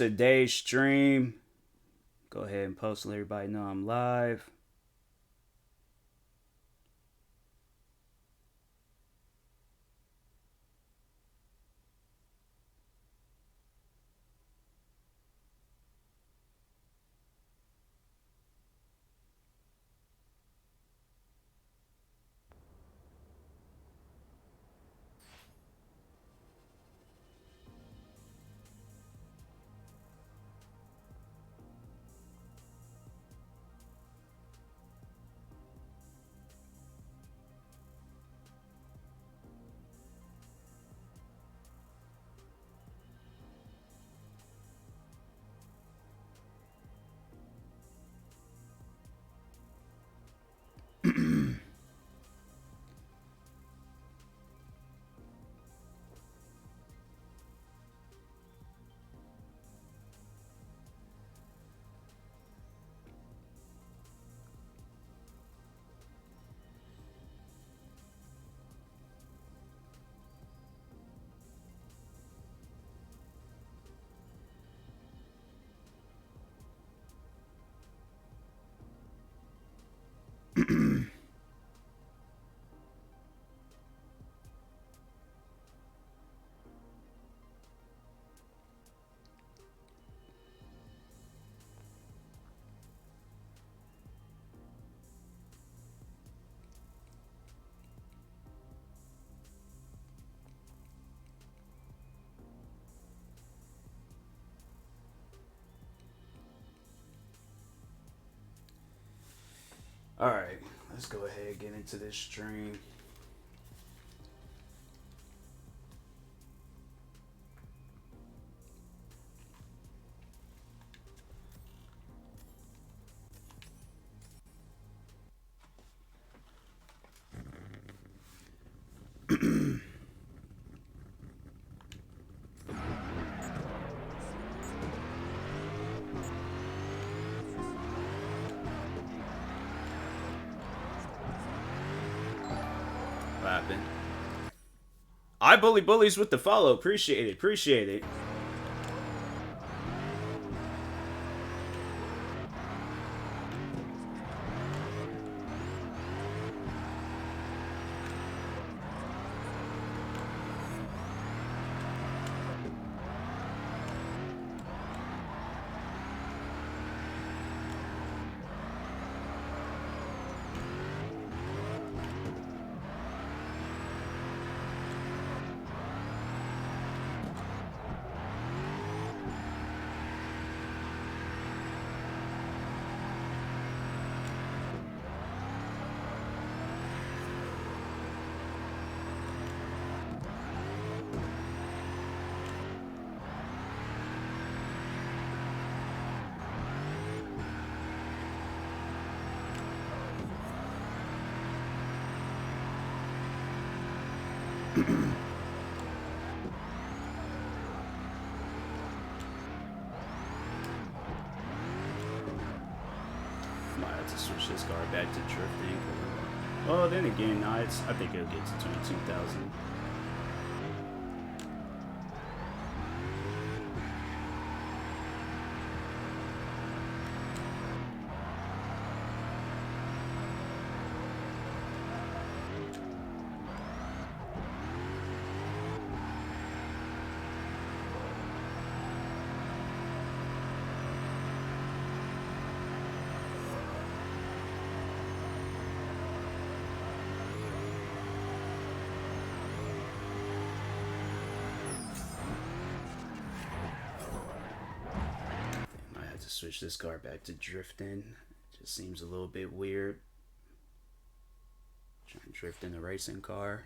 Today's stream. Go ahead and post and let everybody know I'm live. All right, let's go ahead and get into this stream. Clapping. I bully bullies with the follow. Appreciate it. Appreciate it. Might have to switch this car back to drifting. Well, then again, I think it'll get to 22,000. Switch this car back to drifting. Just seems a little bit weird. Trying to drift in a racing car.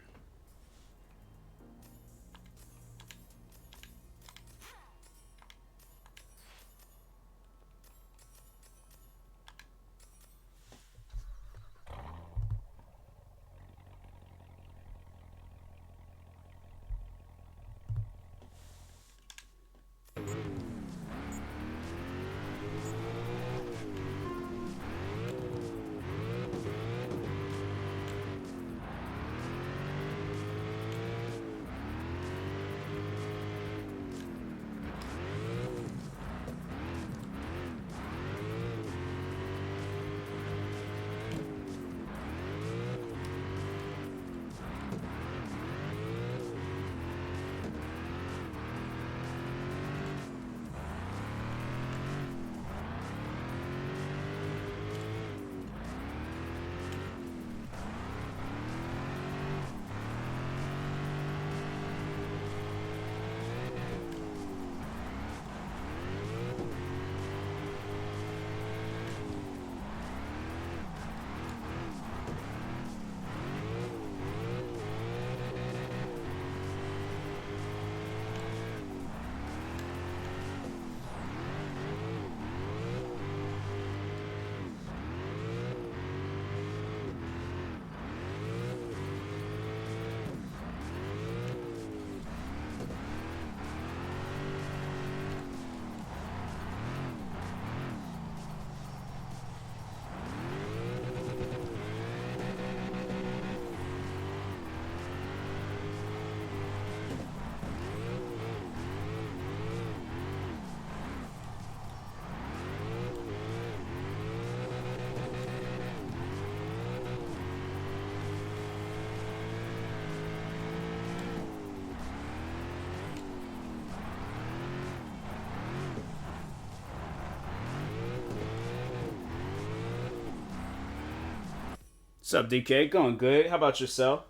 What's up, DK? Going good. How about yourself?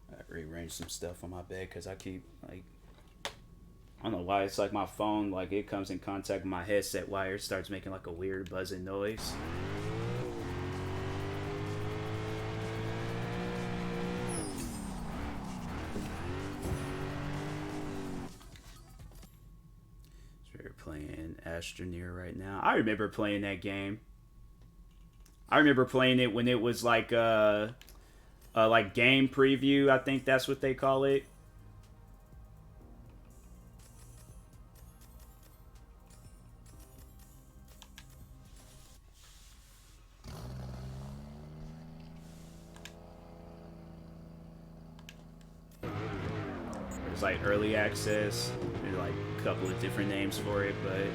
I rearranged some stuff on my bed because I keep like I don't know why it's like my phone like it comes in contact with my headset wire, starts making like a weird buzzing noise. So we're playing Astroneer right now. I remember playing that game. I remember playing it when it was like game preview. I think that's what they call it. There's like early access. There's like a couple of different names for it, but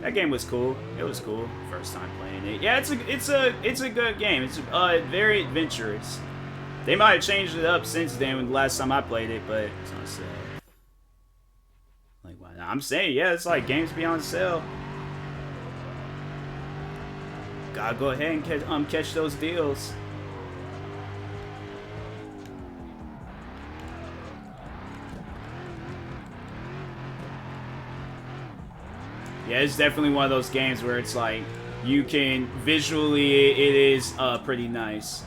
that game was cool. It was cool. First time playing it. Yeah, it's a good game. It's very adventurous. They might have changed it up since then when the last time I played it, but it's on sale. Like why not? I'm saying, yeah, it's like games be on sale. Gotta go ahead and catch those deals. Yeah, it's definitely one of those games where it's like you can visually, it is pretty nice.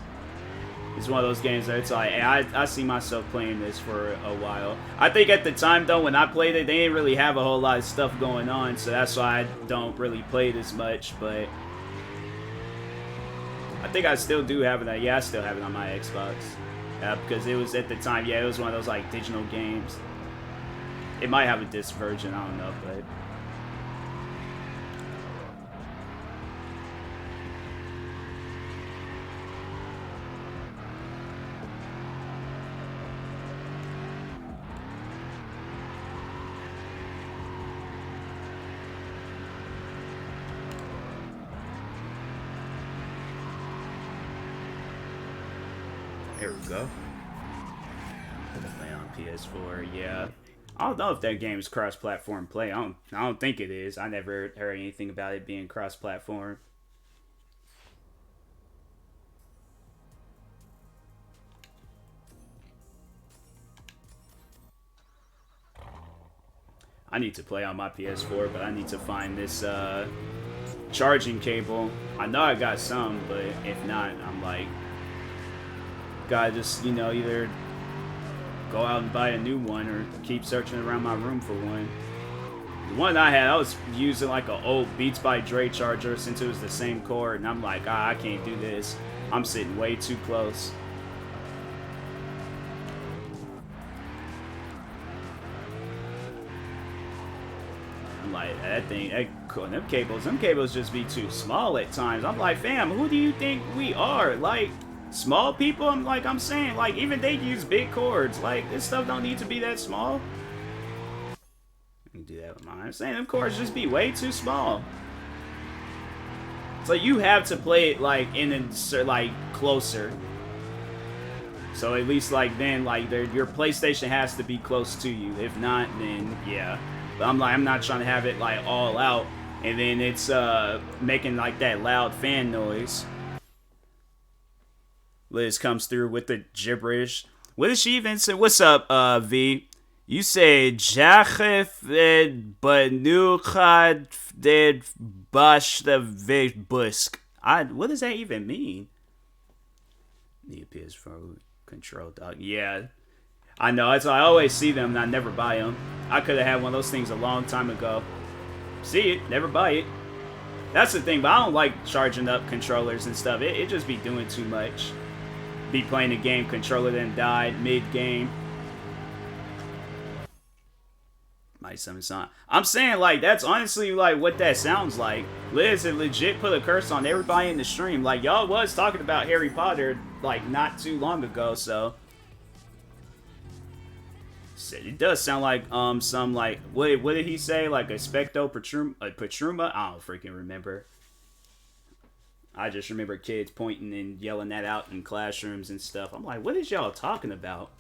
It's one of those games that it's like, hey, I see myself playing this for a while. I think at the time though, when I played it, they didn't really have a whole lot of stuff going on, so that's why I don't really play it as much. But I think I still do have it. Yeah, I still have it on my Xbox. Yeah, because it was at the time. Yeah, it was one of those like digital games. It might have a disc version. I don't know, but. Here we go. Play on PS4, yeah. I don't know if that game is cross-platform play. I don't think it is. I never heard anything about it being cross-platform. I need to play on my PS4, but I need to find this charging cable. I know I got some, but if not, I'm like, gotta just, either go out and buy a new one or keep searching around my room for one. The one I had, I was using like an old Beats by Dre charger since it was the same cord, and I'm like, I can't do this. I'm sitting way too close. I'm like, them cables just be too small at times. I'm like, fam, who do you think we are? Like, small people? I'm saying, like, even they use big cords. Like, this stuff don't need to be that small. I can do that with mine. I'm saying them cords just be way too small. So you have to play it, like, like, closer. So at least, like, then, like, your PlayStation has to be close to you. If not, then, yeah. But I'm not trying to have it, like, all out. And then it's, making, like, that loud fan noise. Liz comes through with the gibberish. What did she even say? What's up, V? You say Jachef Banuchad ded Bash the Busk. What does that even mean? Need a PS4 control dog. Yeah. I know, that's why I always see them and I never buy them. I could have had one of those things a long time ago. See it, never buy it. That's the thing, but I don't like charging up controllers and stuff. It just be doing too much. Be playing a game, controller then died mid-game. Might summon song. I'm saying, like, that's honestly, like, what that sounds like. Liz had legit put a curse on everybody in the stream. Like, y'all was talking about Harry Potter, like, not too long ago, so... It does sound like, some, like, what did he say? Like, a Specto Patruma? I don't freaking remember. I just remember kids pointing and yelling that out in classrooms and stuff. I'm like, what is y'all talking about?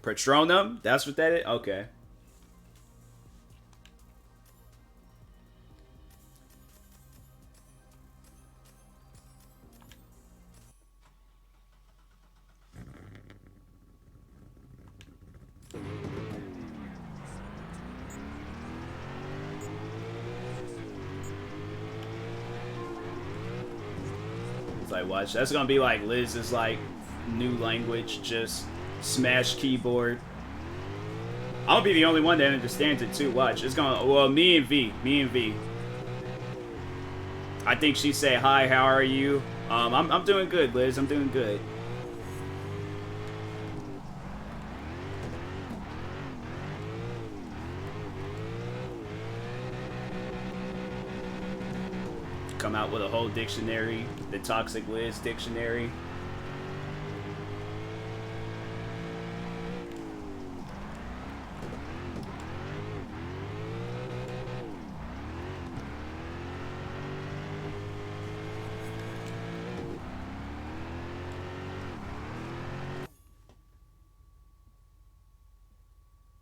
Patronum? That's what that is? Okay. like, watch. That's gonna be like Liz's like new language, just smash keyboard. I'm gonna be the only one that understands it too. Watch. It's gonna, well, me and V. I think she say, hi, how are you? I'm doing good, Liz. I'm doing good. Come out with a whole dictionary, the Toxic Liz dictionary.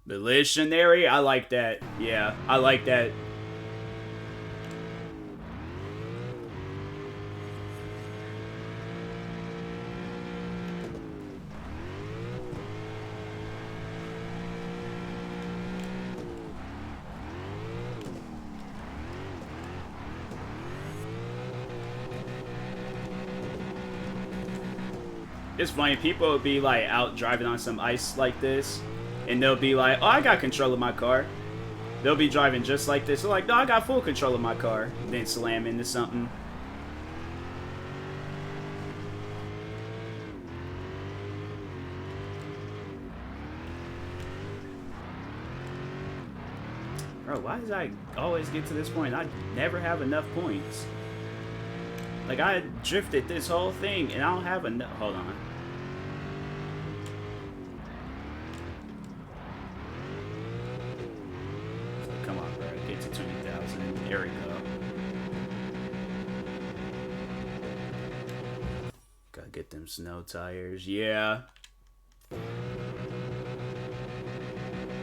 The Liz dictionary, I like that. Yeah, I like that. It's funny, people will be like out driving on some ice like this, and they'll be like, oh, I got control of my car. They'll be driving just like this. They're like, no, I got full control of my car. And then slam into something. Bro, why does I always get to this point? I never have enough points. Like, I drifted this whole thing, and I don't have enough. Hold on. Come on, bro. Get to 20,000. There we go. Gotta get them snow tires. Yeah.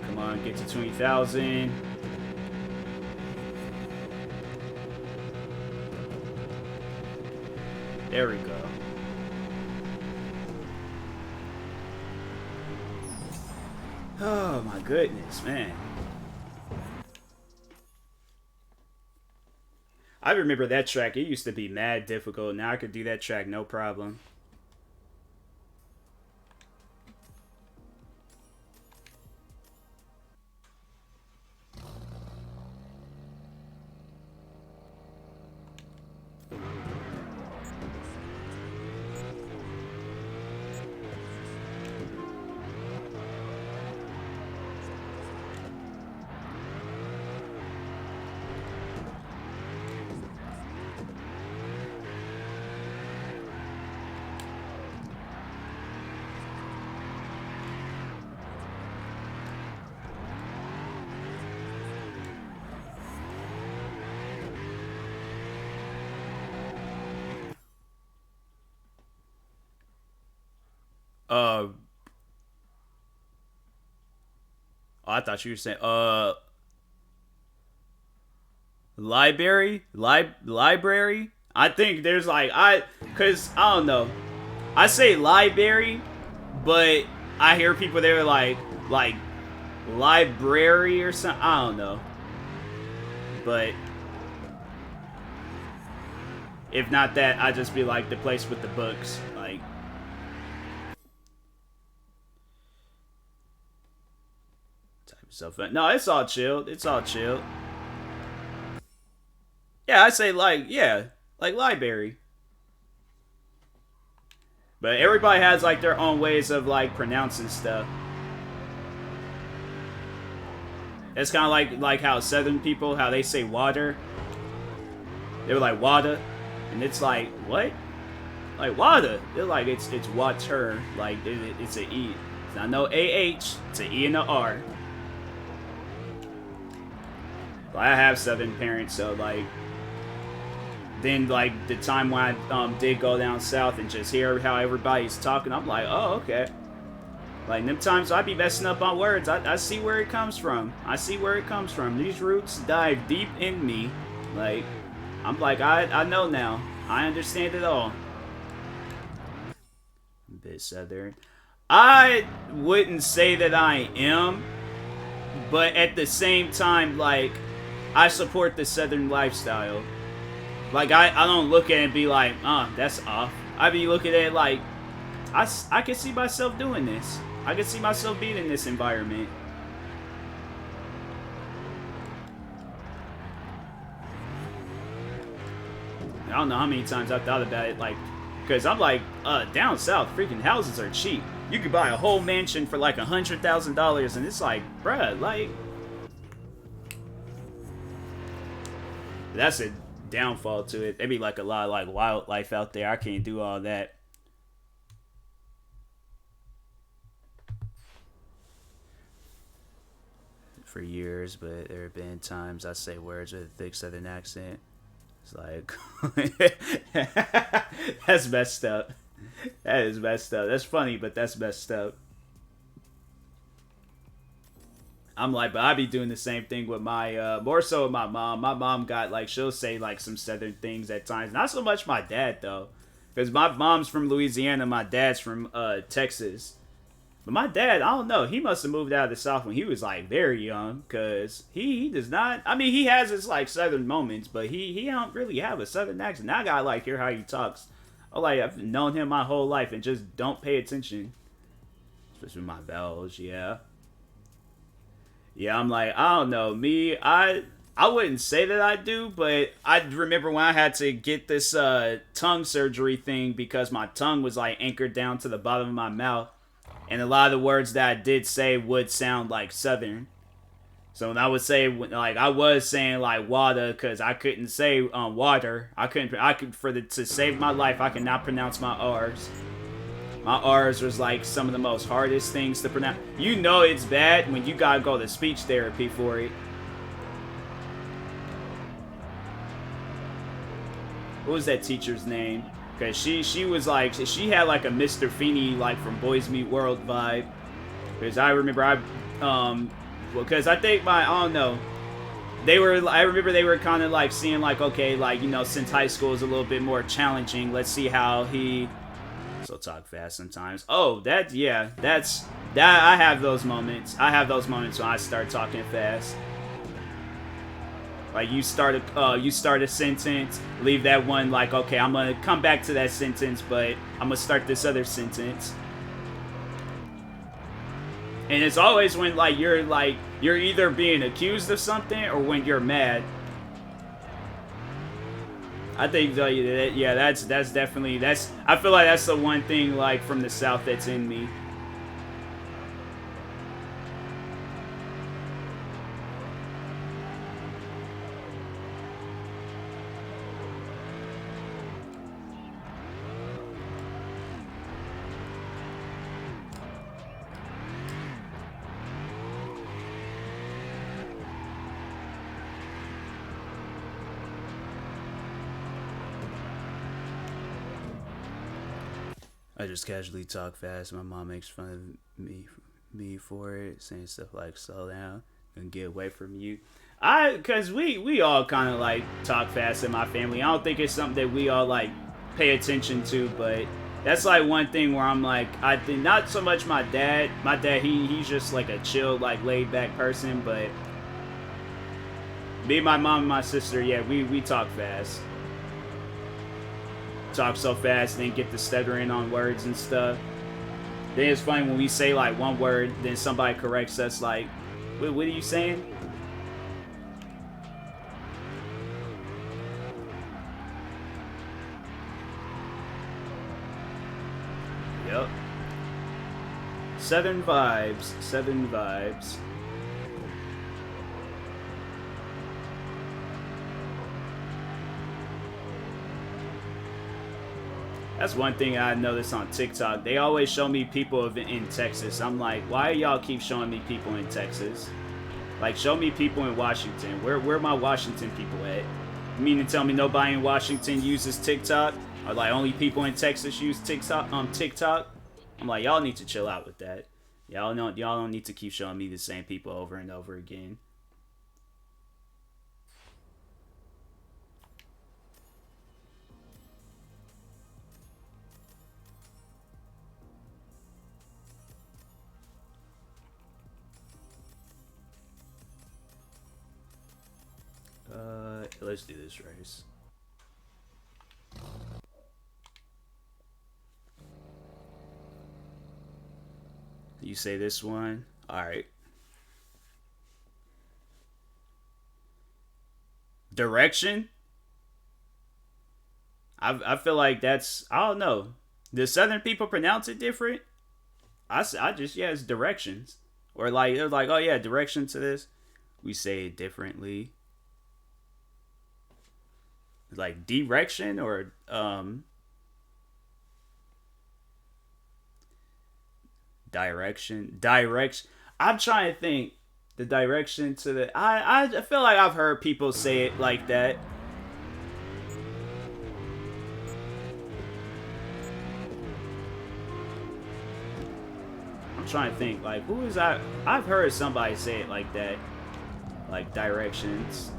Come on, get to 20,000. There we go. Oh my goodness, man. I remember that track. It used to be mad difficult. Now I could do that track no problem. I thought you were saying, library? I think there's like, cause I don't know. I say library, but I hear people there like library or something. I don't know. But if not that, I just be like the place with the books. Like, no, it's all chilled. It's all chilled. Yeah, I say like, yeah, like library. But everybody has like their own ways of like pronouncing stuff. It's kind of like how Southern people, how they say water. They were like water, and it's like what? Like water. They're like it's water. Like it's an E. It's not no AH. It's an E and an R. But I have Southern parents, so like. Then like the time when I did go down south and just hear how everybody's talking, I'm like, oh okay. Like them times I be messing up on words. I see where it comes from. I see where it comes from. These roots dive deep in me. Like I'm like I know now. I understand it all. A bit Southern. I wouldn't say that I am, but at the same time, like I support the Southern lifestyle. Like, I don't look at it and be like, that's off. I be looking at it like, I can see myself doing this. I can see myself being in this environment. I don't know how many times I've thought about it, like, because I'm like, down south, freaking houses are cheap. You could buy a whole mansion for like $100,000, and it's like, bruh, like, that's a downfall to it. There'd be like a lot of like wildlife out there. I can't do all that. For years, but there have been times I say words with a thick southern accent. It's like, that's messed up. That is messed up. That's funny, but that's messed up. I'm like, but I be doing the same thing with my, more so with my mom. My mom got like, she'll say like some southern things at times. Not so much my dad though, because my mom's from Louisiana, my dad's from Texas. But my dad, I don't know. He must have moved out of the South when he was like very young, cause he does not. I mean, he has his like Southern moments, but he don't really have a Southern accent. I gotta like hear how he talks. I've known him my whole life and just don't pay attention, especially my vowels. Yeah, yeah. I'm like, I don't know. Me, I wouldn't say that I do, but I remember when I had to get this tongue surgery thing because my tongue was like anchored down to the bottom of my mouth. And a lot of the words that I did say would sound like Southern. So when I would say, like, I was saying like water because I couldn't say water. I couldn't. I could to save my life. I could not pronounce my R's. My R's was like some of the most hardest things to pronounce. You know it's bad when you gotta go to speech therapy for it. What was that teacher's name? Cause she was like, she had like a Mr. Feeney like from Boys Meet World vibe. Cause I remember because I think I don't know, I remember they were kind of like seeing like, okay, like, you know, since high school is a little bit more challenging, let's see how he so talk fast sometimes. Oh, that I have those moments. I have those moments when I start talking fast. Like you start a sentence, leave that one like, okay, I'm gonna come back to that sentence, but I'm gonna start this other sentence. And it's always when like you're either being accused of something or when you're mad. I think yeah, that's definitely I feel like that's the one thing like from the South that's in me. I just casually talk fast. My mom makes fun of me for it, saying stuff like "slow down" and "get away from you." Cause we all kind of like talk fast in my family. I don't think it's something that we all like pay attention to, but that's like one thing where I'm like, I think not so much my dad. My dad, he's just like a chill, like laid back person, but me, my mom, and my sister, yeah, we talk fast. Talk so fast, then get the stuttering on words and stuff. Then it's funny when we say like one word, then somebody corrects us like, what are you saying? Yep. Southern vibes. Southern vibes. That's one thing I noticed on TikTok. They always show me people in Texas. I'm like, why y'all keep showing me people in Texas? Like, show me people in Washington. Where my Washington people at? You mean to tell me nobody in Washington uses TikTok? Or like only people in Texas use TikTok? TikTok? I'm like, y'all need to chill out with that. Y'all don't need to keep showing me the same people over and over again. Let's do this race. You say this one. All right. Direction. I feel like that's, I don't know. Do Southern people pronounce it different? I just, yeah, it's directions. Or like it was like, oh yeah, direction to this. We say it differently. Like direction or direction. Direction. I'm trying to think the direction to the I feel like I've heard people say it like that. I'm trying to think like who is I I've heard somebody say it like that. Like directions.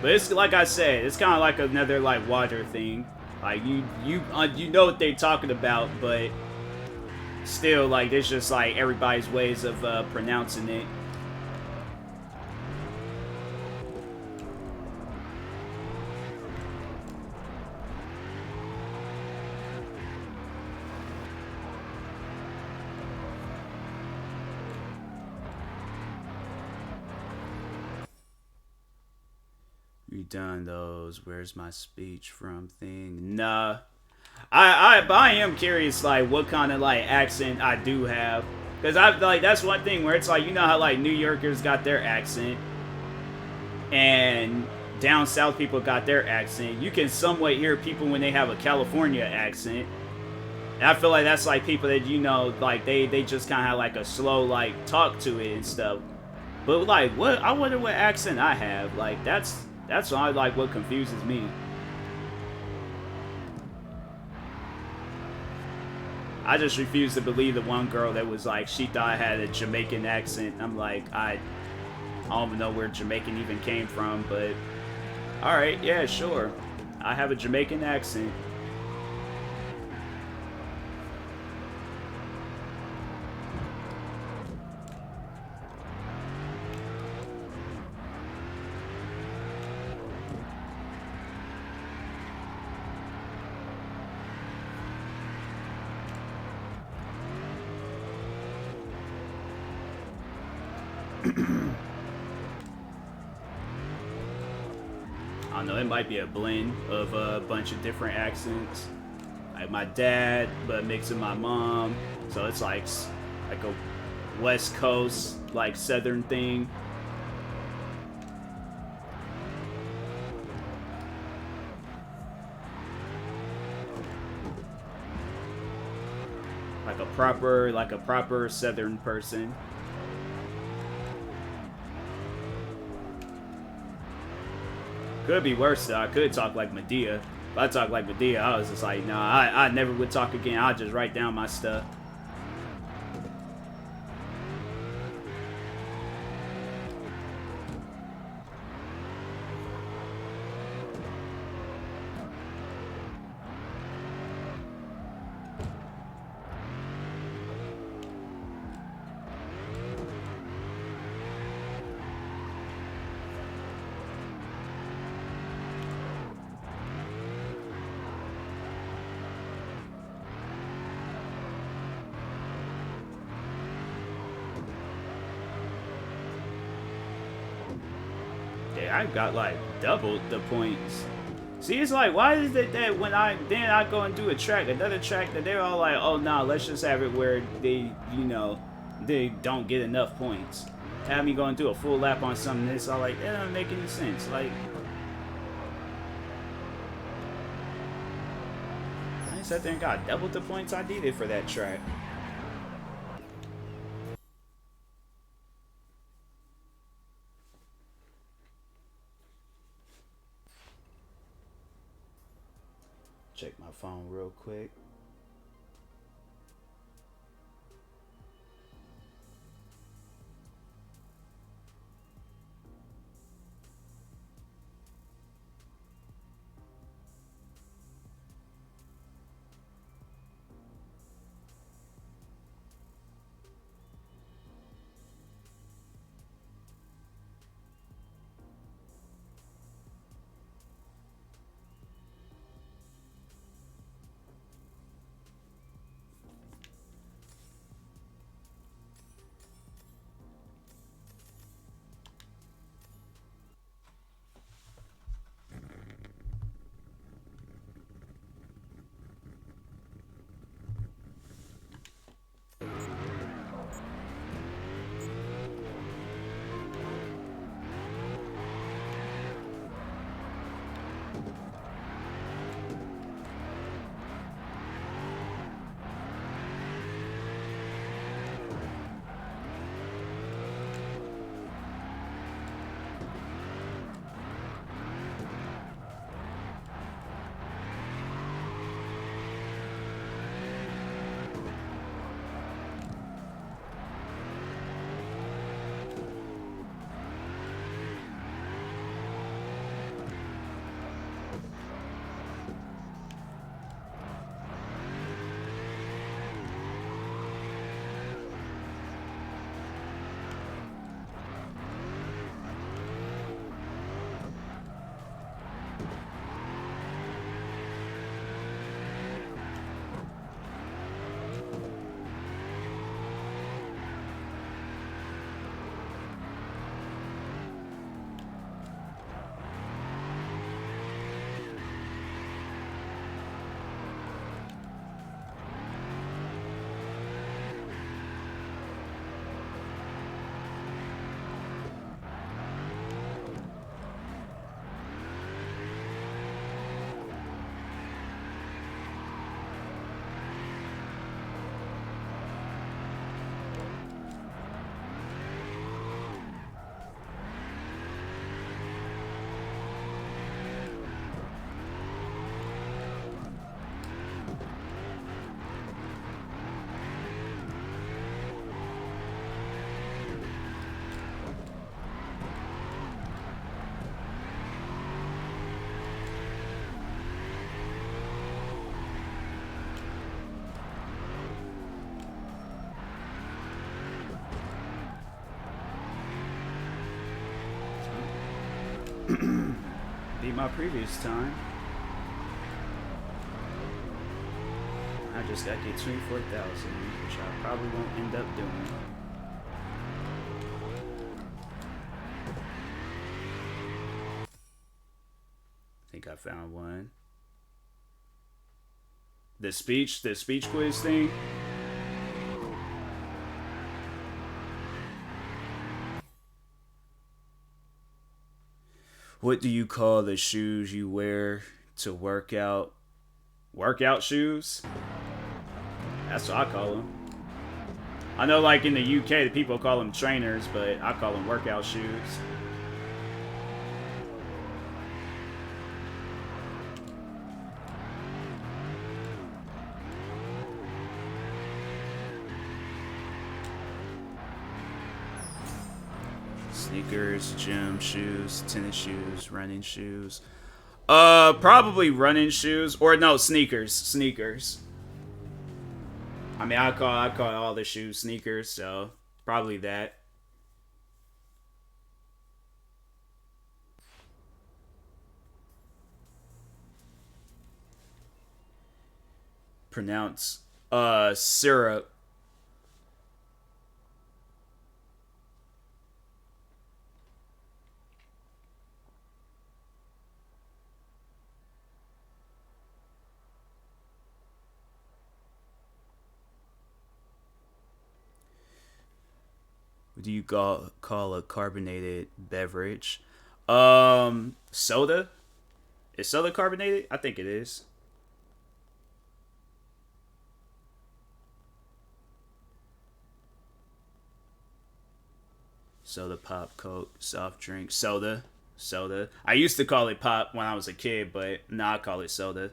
But it's like I said, it's kind of like another like water thing. Like you know what they're talking about, but still like there's just like everybody's ways of pronouncing it. We done those. Where's my speech from thing? Nah. But I am curious like what kind of like accent I do have. Cause I like that's one thing where it's like you know how like New Yorkers got their accent and down south people got their accent. You can somewhat hear people when they have a California accent. And I feel like that's like people that you know like they just kind of have like a slow like talk to it and stuff. But like what I wonder what accent I have. Like that's like what confuses me. I just refuse to believe the one girl that was like she thought I had a Jamaican accent. I'm like I don't even know where Jamaican even came from, but all right, yeah, sure. I have a Jamaican accent. I don't know, it might be a blend of a bunch of different accents. Like my dad, but mixing my mom. So it's like a West Coast, like Southern thing. Like a proper Southern person. Could be worse though. I could talk like Medea. If I talk like Medea, I was just like, nah, I never would talk again. I'll just write down my stuff. Yeah, I got like doubled the points. See, it's like, why is it that when I go and do another track, that they're all like, oh nah, let's just have it where they, you know, they don't get enough points. Have me going through a full lap on something that's all like, that doesn't make any sense. Like, I sat there and got doubled the points I needed for that track. Check my phone real quick. beat my previous time. I just got to get 24,000, which I probably won't end up doing. I think I found one. The speech quiz thing. What do you call the shoes you wear to work out? Workout shoes? That's what I call them. I know, like in the UK, the people call them trainers, but I call them workout shoes. Sneakers, gym shoes, tennis shoes, running shoes. Probably running shoes, or no, sneakers. Sneakers. I mean, I call all the shoes sneakers, so probably that. Pronounce syrup. What do you call a carbonated beverage? Soda? Is soda carbonated? I think it is. Soda, pop, Coke, soft drink, soda. Soda. I used to call it pop when I was a kid, but now I call it soda.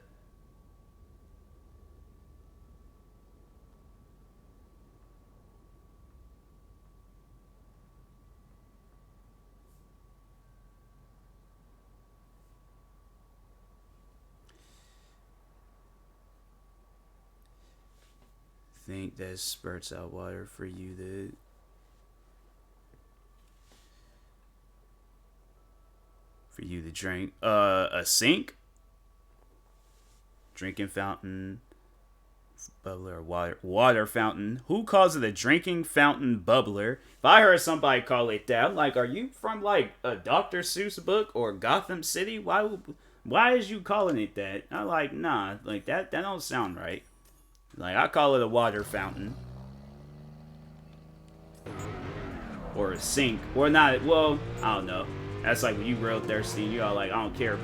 Think that spurts out water for you to drink. A sink, drinking fountain, bubbler, or water fountain. Who calls it a drinking fountain bubbler? If I heard somebody call it that, I'm like, are you from like a Dr. Seuss book or Gotham City? Why is you calling it that? I'm like, nah, like that don't sound right. Like, I call it a water fountain. Or a sink. Or not, well, I don't know. That's like when you real thirsty, you all like, I don't care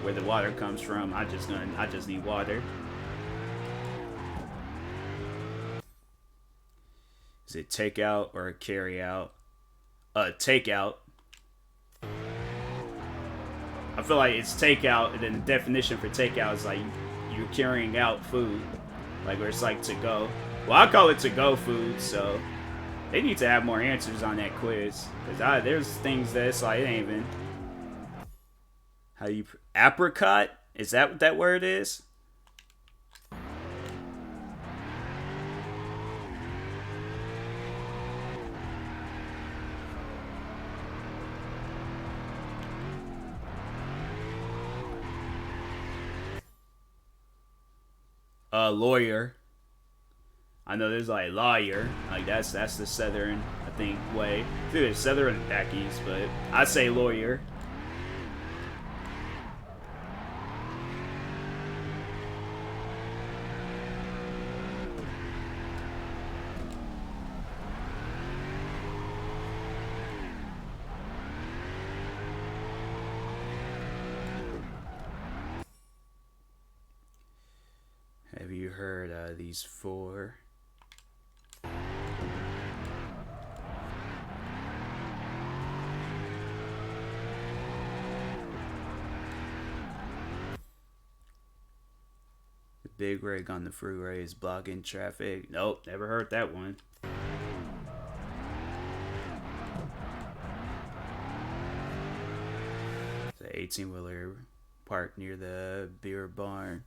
where the water comes from. I just need water. Is it takeout or carry out? Takeout. I feel like it's takeout, and then the definition for takeout is like you're carrying out food. Like where it's like to go. Well, I call it to go food, so they need to have more answers on that quiz. Because there's things that's like, it ain't even. How you. Apricot? Is that what that word is? Lawyer. I know there's like lawyer. Like that's the southern, I think, way. I think it's southern and back east, but I say lawyer. Have you heard these four? The big rig on the freeway is blocking traffic. Nope, never heard that one. The 18-wheeler parked near the beer barn.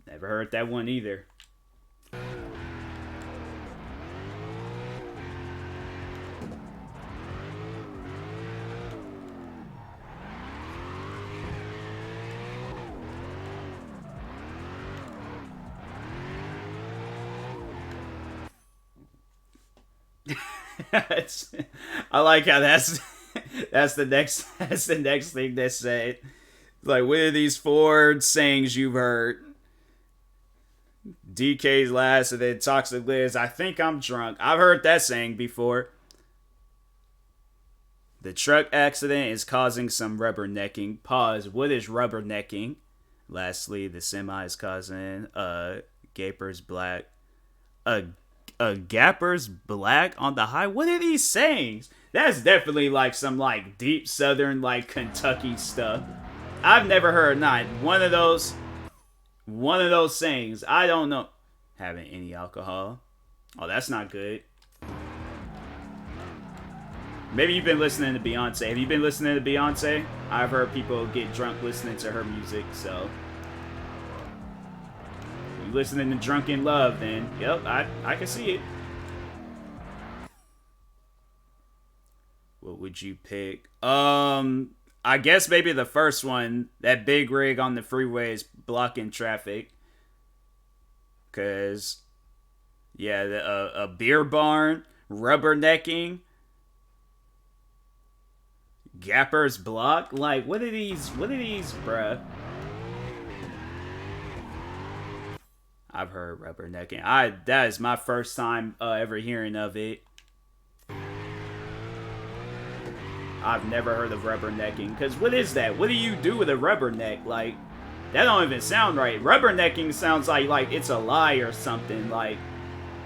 Never heard that one either. I like how that's the next thing they say. Like, what are these four sayings you've heard? DK's last, and then Toxic Liz. I think I'm drunk. I've heard that saying before. The truck accident is causing some rubbernecking. Pause. What is rubbernecking? Lastly, the semi is causing Gaper's black. A Gapper's black on the high. What are these sayings? That's definitely like some like deep southern like Kentucky stuff. I've never heard not one of those sayings. I don't know. Having any alcohol. Oh, that's not good. Maybe you've been listening to Beyonce. Have you been listening to Beyonce? I've heard people get drunk listening to her music, so. If you're listening to Drunken Love, then, yep, I can see it. What would you pick? I guess maybe the first one. That big rig on the freeway is blocking traffic. Because, yeah, a beer barn, rubbernecking, Gapper's block. Like, what are these, bruh? I've heard rubbernecking. That is my first time ever hearing of it. I've never heard of rubbernecking. Because what is that? What do you do with a rubberneck? Like, that don't even sound right. Rubbernecking sounds like it's a lie or something. Like,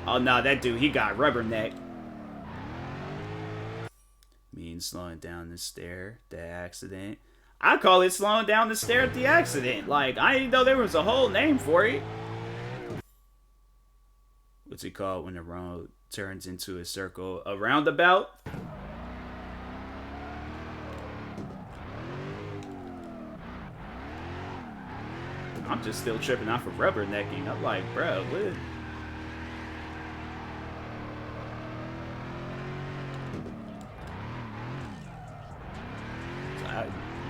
oh no, that dude, he got rubberneck. Means slowing down the stare, the accident. I call it slowing down the stare at the accident. Like, I didn't know there was a whole name for it. What's it called when the road turns into a circle? A roundabout? I'm just still tripping off of rubbernecking. I'm like, bro, what?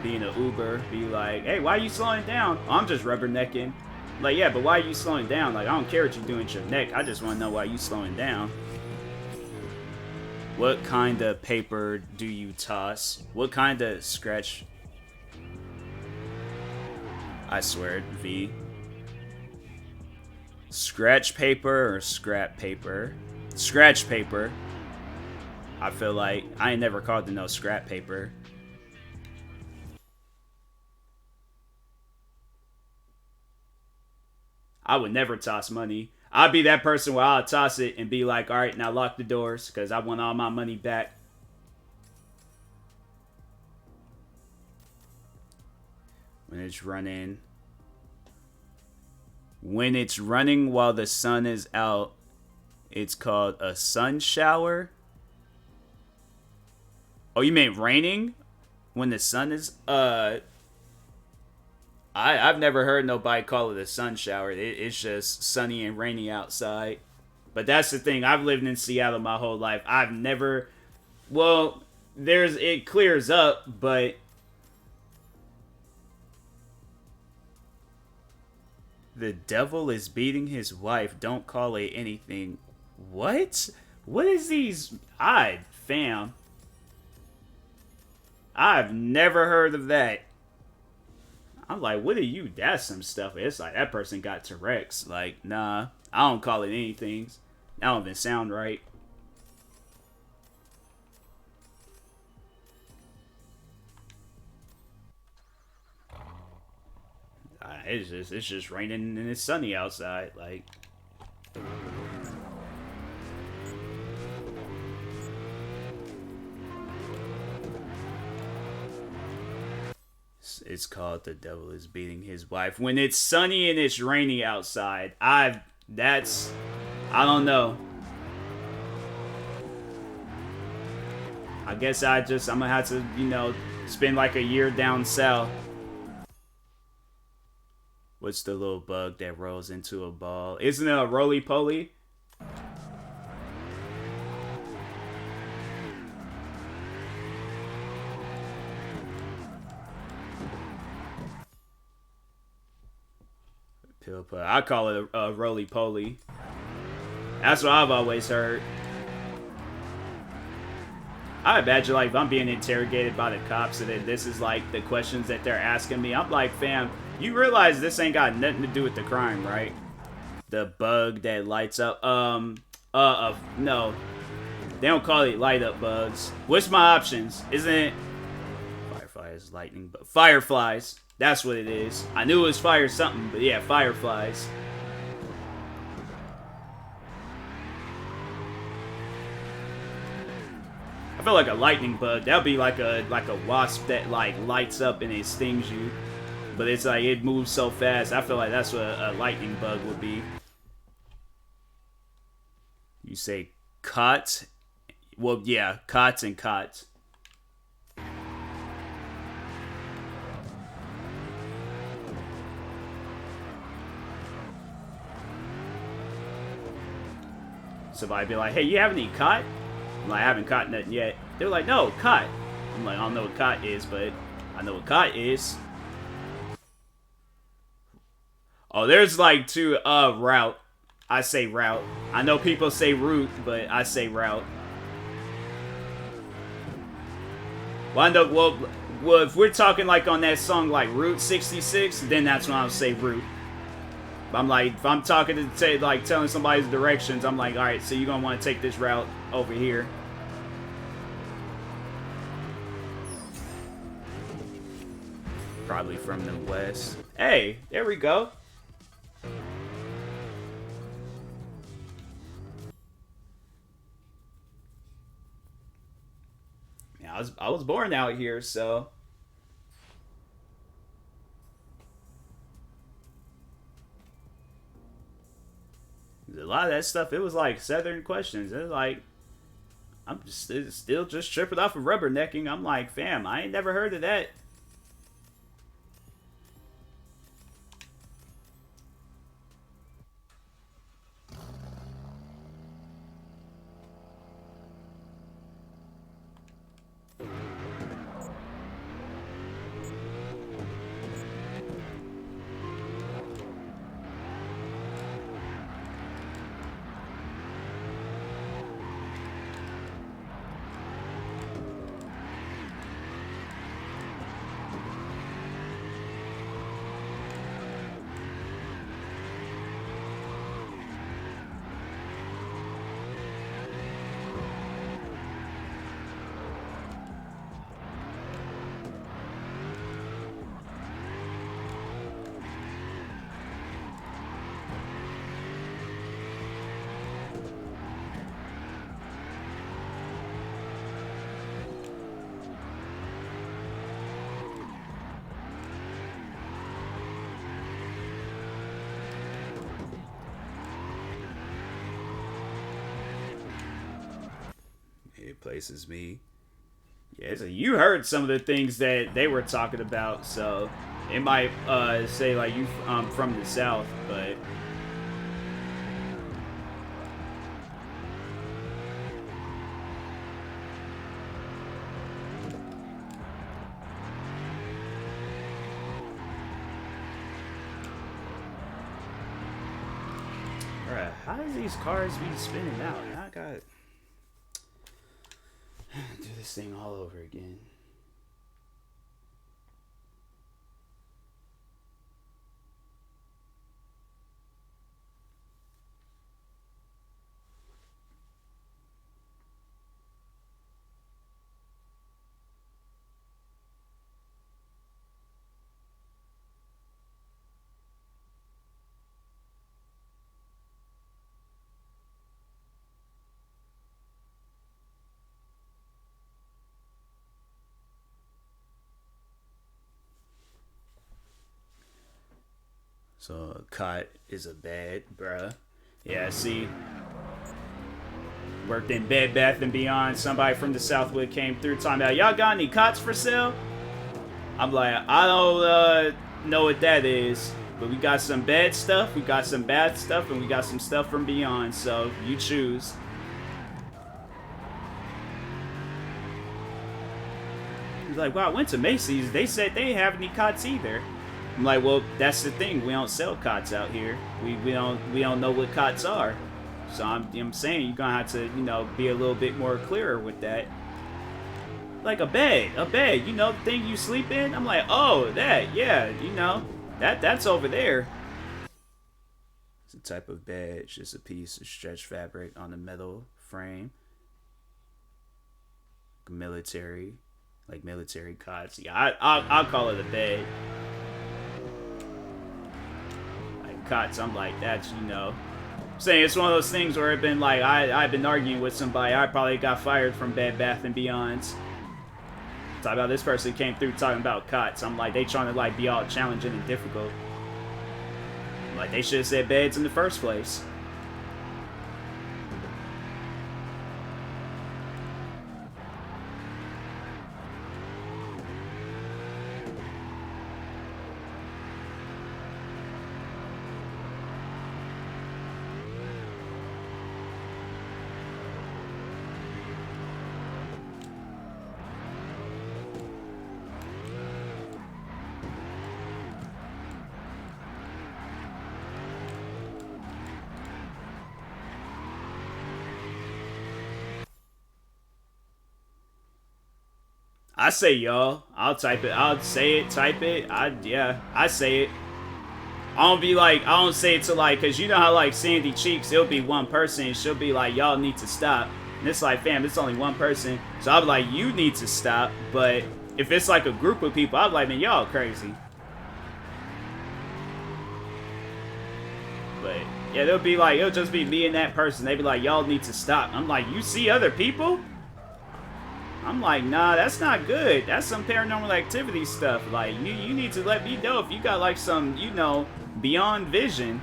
Being an Uber, be like, hey, why are you slowing down? Oh, I'm just rubbernecking. Like, yeah, but why are you slowing down? Like, I don't care what you're doing with your neck. I just want to know why you slowing down. What kind of paper do you toss? What kind of scratch? I swear, V. Scratch paper or scrap paper? Scratch paper. I feel like I ain't never called to no scrap paper. I would never toss money. I'd be that person where I'll toss it and be like, all right, now lock the doors because I want all my money back. When it's running. When it's running while the sun is out, it's called a sun shower. Oh, you mean raining? When the sun is... I've never heard nobody call it a sun shower. It's just sunny and rainy outside. But that's the thing. I've lived in Seattle my whole life. I've never... Well, it clears up, but... The devil is beating his wife. Don't call it anything. What? What is these... fam. I've never heard of that. I'm like, what are you? That's some stuff. It's like, that person got Tourette's. Like, nah, I don't call it anything. That don't even sound right. It's just raining and it's sunny outside. Like, it's called The Devil is Beating His Wife. When it's sunny and it's rainy outside, I don't know. I guess I'm gonna have to, spend like a year down south. What's the little bug that rolls into a ball? Isn't it a roly-poly? I call it a roly-poly. That's what I've always heard. I imagine, like, if I'm being interrogated by the cops and then this is, like, the questions that they're asking me, I'm like, fam, you realize this ain't got nothing to do with the crime, right? The bug that lights up, no. They don't call it light up bugs. What's my options? Isn't it fireflies, lightning, but fireflies. That's what it is. I knew it was fire something, but yeah, fireflies. I feel like a lightning bug. That'd be like a wasp that like lights up and it stings you. But it's like it moves so fast. I feel like that's what a lightning bug would be. You say cot? Well, yeah, cots and cots. Somebody be like, hey, you have any cot? I'm like, I haven't caught nothing yet. They're like, no, cot. I'm like, I don't know what cot is, but I know what cot is. Oh, there's like two, route. I say route. I know people say route, but I say route. Well, if we're talking like on that song like Route 66, then that's when I'll say route. I'm like, if I'm talking to say like telling somebody's directions, I'm like, all right, so you're gonna want to take this route over here. Probably from the west. Hey, there we go. Yeah, I was born out here, so. A lot of that stuff, it was like Southern questions. It was like, I'm just still just tripping off of rubbernecking. I'm like, fam, I ain't never heard of that. It places me. Yeah, so you heard some of the things that they were talking about, so it might say like you from the south, but bruh, how does these cars be spinning out? I got do this thing all over again. So cot is a bed, bruh. Yeah, see. Worked in Bed Bath & Beyond. Somebody from the Southwood came through talking about, y'all got any cots for sale? I'm like, I don't know what that is. But we got some bed stuff, we got some bath stuff, and we got some stuff from Beyond. So you choose. He's like, wow, I went to Macy's. They said they didn't have any cots either. I'm like, well, that's the thing. We don't sell cots out here. We don't know what cots are. So I'm saying you're gonna have to, be a little bit more clearer with that. like a bed. You know, the thing you sleep in. I'm like, oh, that, yeah, you know, that's over there. It's a type of bed. It's just a piece of stretched fabric on a metal frame. Military, like military cots. Yeah, I'll call it a bed. Like cots, I'm like, that's, you know. I'm saying it's one of those things where I've been like, I've been arguing with somebody. I probably got fired from Bed Bath and Beyond's. Talk about this person came through talking about cots. I'm like, they trying to like be all challenging and difficult. Like they should have said beds in the first place. I say y'all. I'll type it. I'll say it. Type it. I say it. I don't say it to like, cause you know how like Sandy Cheeks, it'll be one person, she'll be like, y'all need to stop. And it's like, fam, it's only one person. So I'll be like, you need to stop. But if it's like a group of people, I'll be like, man, y'all crazy. But yeah, it'll be like, it'll just be me and that person. They be like, y'all need to stop. I'm like, you see other people? I'm like, nah, that's not good. That's some paranormal activity stuff. Like, you need to let me know if you got like some, you know, beyond vision.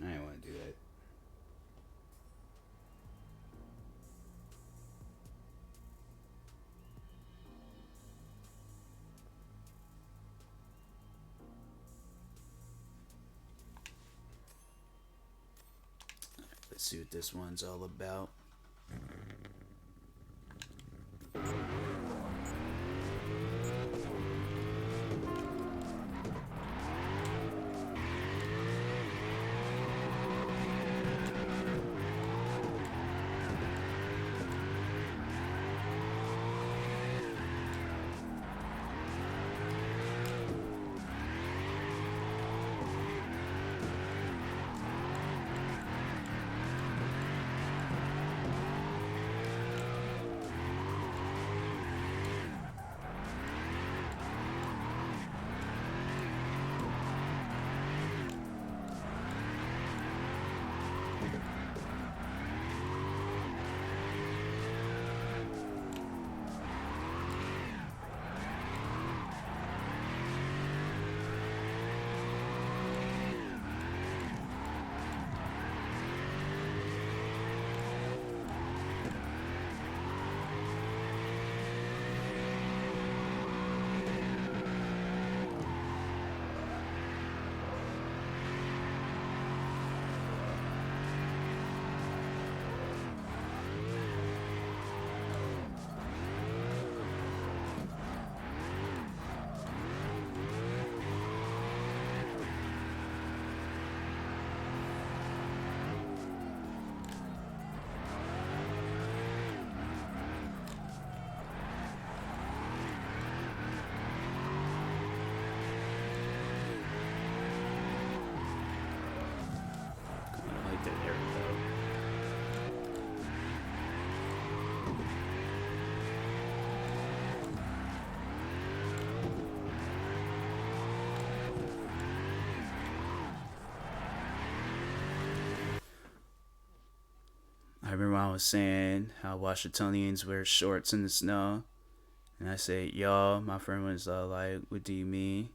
I didn't want to do that. Let's see what this one's all about. I remember I was saying how Washingtonians wear shorts in the snow. And I said, y'all, my friend was like, what do you mean?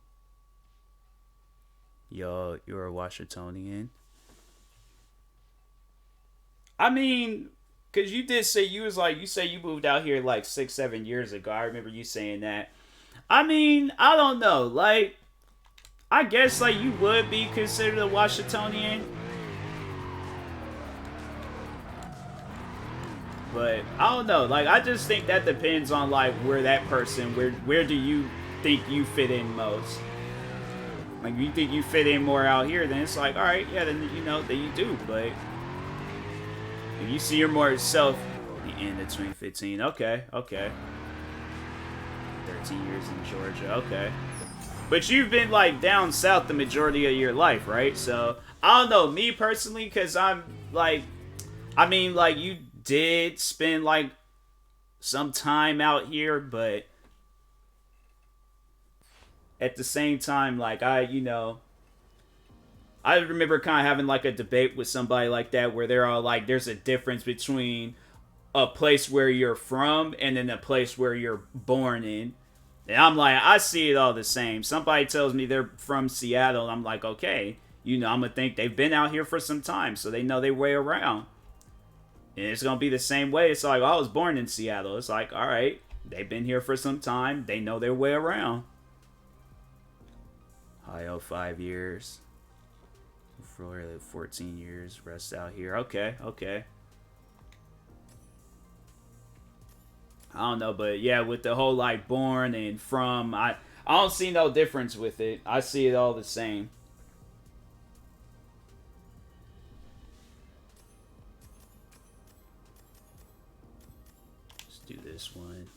Y'all, you're a Washingtonian. I mean, Cause you did say you was like you say you moved out here like 6, 7 years ago. I remember you saying that. I mean, I don't know. Like, I guess like you would be considered a Washingtonian, but I don't know. Like, I just think that depends on like where that person, where do you think you fit in most? Like, if you think you fit in more out here, then it's like, all right, yeah, then then you do. But if you see you're more self, the end of 2015. Okay, okay. 13 years in Georgia. Okay. But you've been like down south the majority of your life, right? So I don't know, me personally, because I'm like, I mean, like you did spend like some time out here, but at the same time, like I remember kind of having like a debate with somebody like that where they're all like, there's a difference between a place where you're from and then a place where you're born in. And I'm like, I see it all the same. Somebody tells me they're from Seattle, and I'm like, okay, I'm gonna think they've been out here for some time, so they know their way around. And it's gonna be the same way. It's like, oh, I was born in Seattle. It's like, all right, they've been here for some time. They know their way around. Ohio 5 years, Florida 14 years, rest out here. Okay, okay. I don't know, but yeah, with the whole like born and from, I don't see no difference with it. I see it all the same. Let's do this one.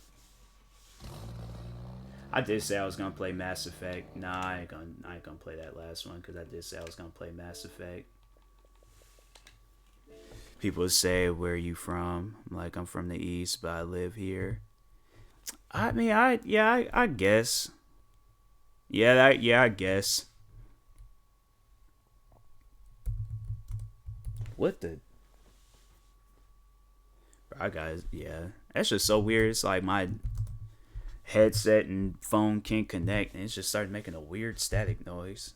I did say I was gonna play Mass Effect. Nah, I ain't gonna play that last one because I did say I was gonna play Mass Effect. People say, "Where are you from?" I'm like, I'm from the East, but I live here. I mean, I guess. Yeah, I guess. What the? I got yeah. That's just so weird. It's like my headset and phone can't connect, and it just started making a weird static noise.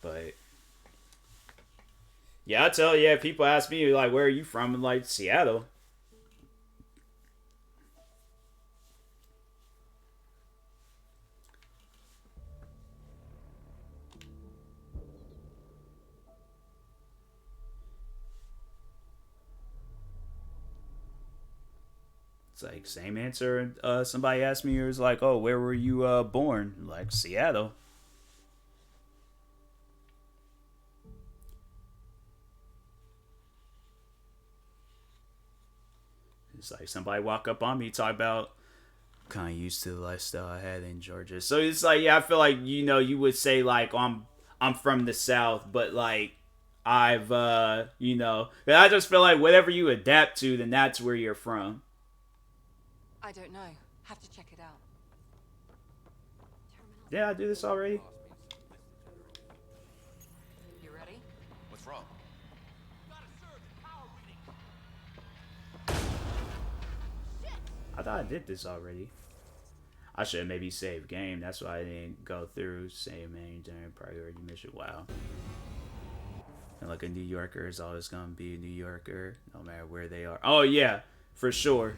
But yeah, I tell you, yeah, people ask me like, "Where are you from?" I'm like, Seattle. It's like same answer. Somebody asked me, it was like, "Oh, where were you born?" Like Seattle. It's like somebody walk up on me talk about kind of used to the lifestyle I had in Georgia. So it's like, yeah, I feel like you would say like I'm from the South, but like I've I just feel like whatever you adapt to, then that's where you're from. I don't know. Have to check it out. Yeah, I do this already. You ready? What's wrong? I thought I did this already. I should maybe save game. That's why I didn't go through save main during priority mission. Wow. And like a New Yorker is always gonna be a New Yorker, no matter where they are. Oh yeah, for sure.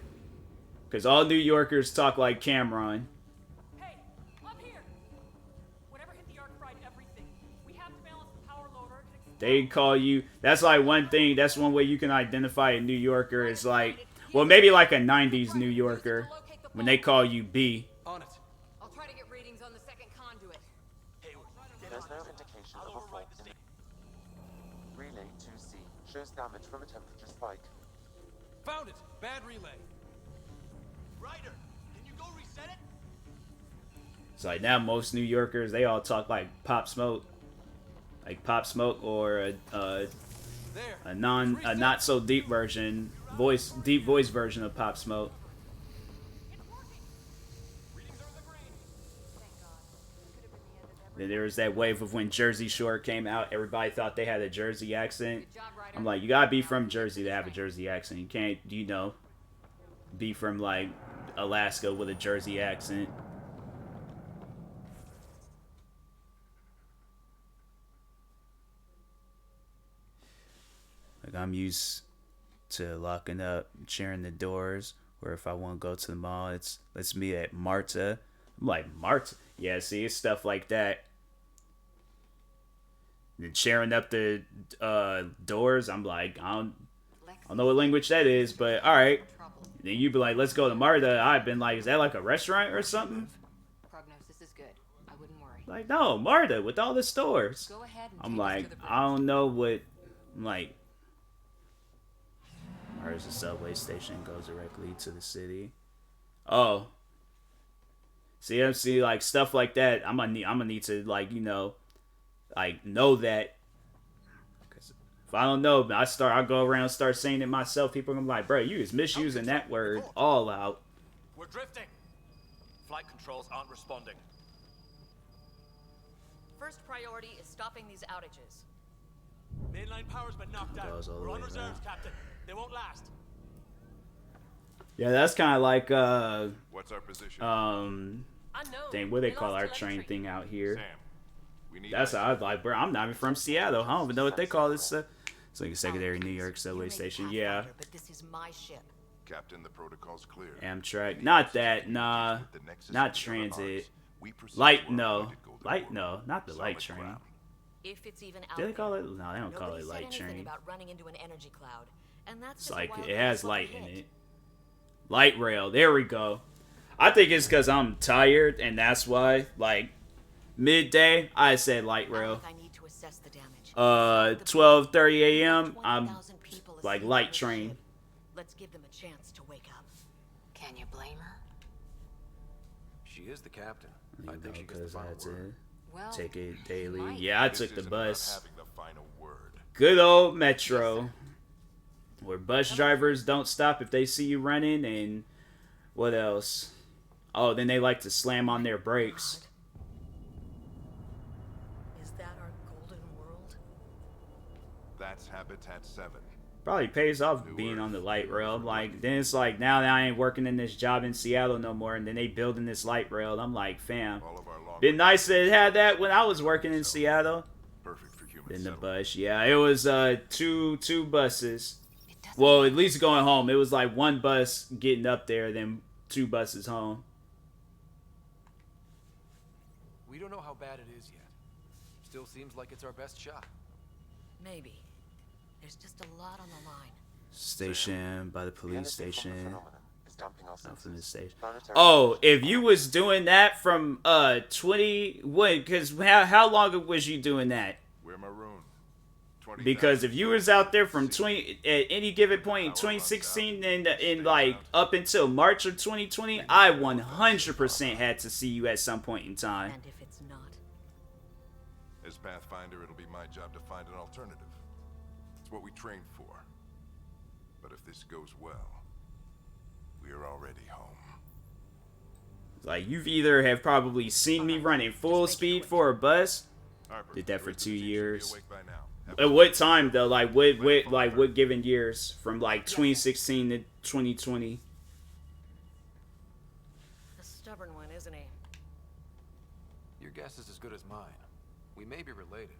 Cause all New Yorkers talk like Cameron. Hey, up here! Whatever hit the arc fried everything. We have to balance the power loader. They call you. That's like one thing. That's one way you can identify a New Yorker. Is like, well, maybe like a '90s New Yorker when they call you B. On it. I'll try to get readings on the second conduit. There's no indication of a fault. Relay 2C shows damage from a temperature spike. Found it. Bad relay. Ryder, can you go reset it? It's like now most New Yorkers they all talk like Pop Smoke, or a not so deep deep voice version of Pop Smoke. Then there was that wave of when Jersey Shore came out. Everybody thought they had a Jersey accent. I'm like, you gotta be from Jersey to have a Jersey accent. You can't, be from like Alaska with a Jersey accent. Like I'm used to locking up, sharing the doors. Or if I want to go to the mall, let's meet at Marta. I'm like, Marta? Yeah, see, it's stuff like that. And sharing up the doors, I'm like, I don't know what language that is, but alright. Then you'd be like, let's go to Marta. I've been like, is that like a restaurant or something? Prognosis is good. I wouldn't worry. Like, no, Marta with all the stores. Go ahead and I'm take us like, to the bridge. I don't know what, I'm like, where's the subway station goes directly to the city? Oh. See, like, stuff like that, I'm gonna need to, like, like, know that. Cause if I don't know, I go around and start saying it myself, people are gonna be like, bro, you is misusing that word all out. We're drifting. Flight controls aren't responding. First priority is stopping these outages. Mainline power's been knocked out. Goes all the We're on way reserves, around. Captain. They won't last. Yeah, that's kind of like, What's our position? Unknown. thing, what they They call lost our train telemetry. thing out here. Sam, we need That's how I was like, bro, I'm not even from Seattle. I don't even know what they call this stuff. It's like a secondary New York subway station. Yeah. But this is my ship. Captain, the protocol's clear. Amtrak. Not that, nah. Not transit. Light, no. Light, no. Not the light train. If it's even out Do they call there. it? No, they don't call Nobody it said light anything train. about running into an energy cloud. And that's It's just a like, wild it has guess on light the in hit. it. Light rail. There we go. I think it's because I'm tired, and that's why, like, midday, I said light I rail. think I need to assess the damage. 12:30 a.m., I'm 20,000 people like asleep light on this train. ship. Let's give them a chance to wake up. Can you blame her? She is the captain. I You think know, she gets the because I final had to word. Well, take it daily. might. Yeah, I This took the isn't about bus. having the final word. Good old Metro. Where bus drivers don't stop if they see you running, and what else? Oh, then they like to slam on their brakes. Is that our golden world? That's Habitat 7. Probably pays off being on the light rail. Like, then it's like, now that I ain't working in this job in Seattle no more, and then they building this light rail. I'm like, fam, All of our long been nice to have that when I was working in Seattle. perfect for human In the settlement. bus, yeah, it was two buses. It doesn't Well, make at least going home, it was like one bus getting up there, then two buses home. We don't know how bad it is yet. Still seems like it's our best shot. Maybe. There's just a lot on the line. Station by the The police energy from the station. phenomenon is damping our Not from the senses. station. Planetary Oh, pressure if you was doing that from 20 when? Because how long was you doing that? We're maroon. 20,000 Because if you was out there from 20 at any given point in 2016 and in like up until March of 2020, I 100% had to see you at some point in time. And if it's not, As Pathfinder, it'll be my job to find an alternative. It's what we trained for. But if this goes well, we are already home. Like, you've either have probably seen me running full speed for a bus. Harper, Did that the for rest of 2 the team should be years. awake by now. Have At what time though? Like what given years? From like 2016 to 2020. a stubborn one, isn't he? Your guess is as good as mine. We may be related.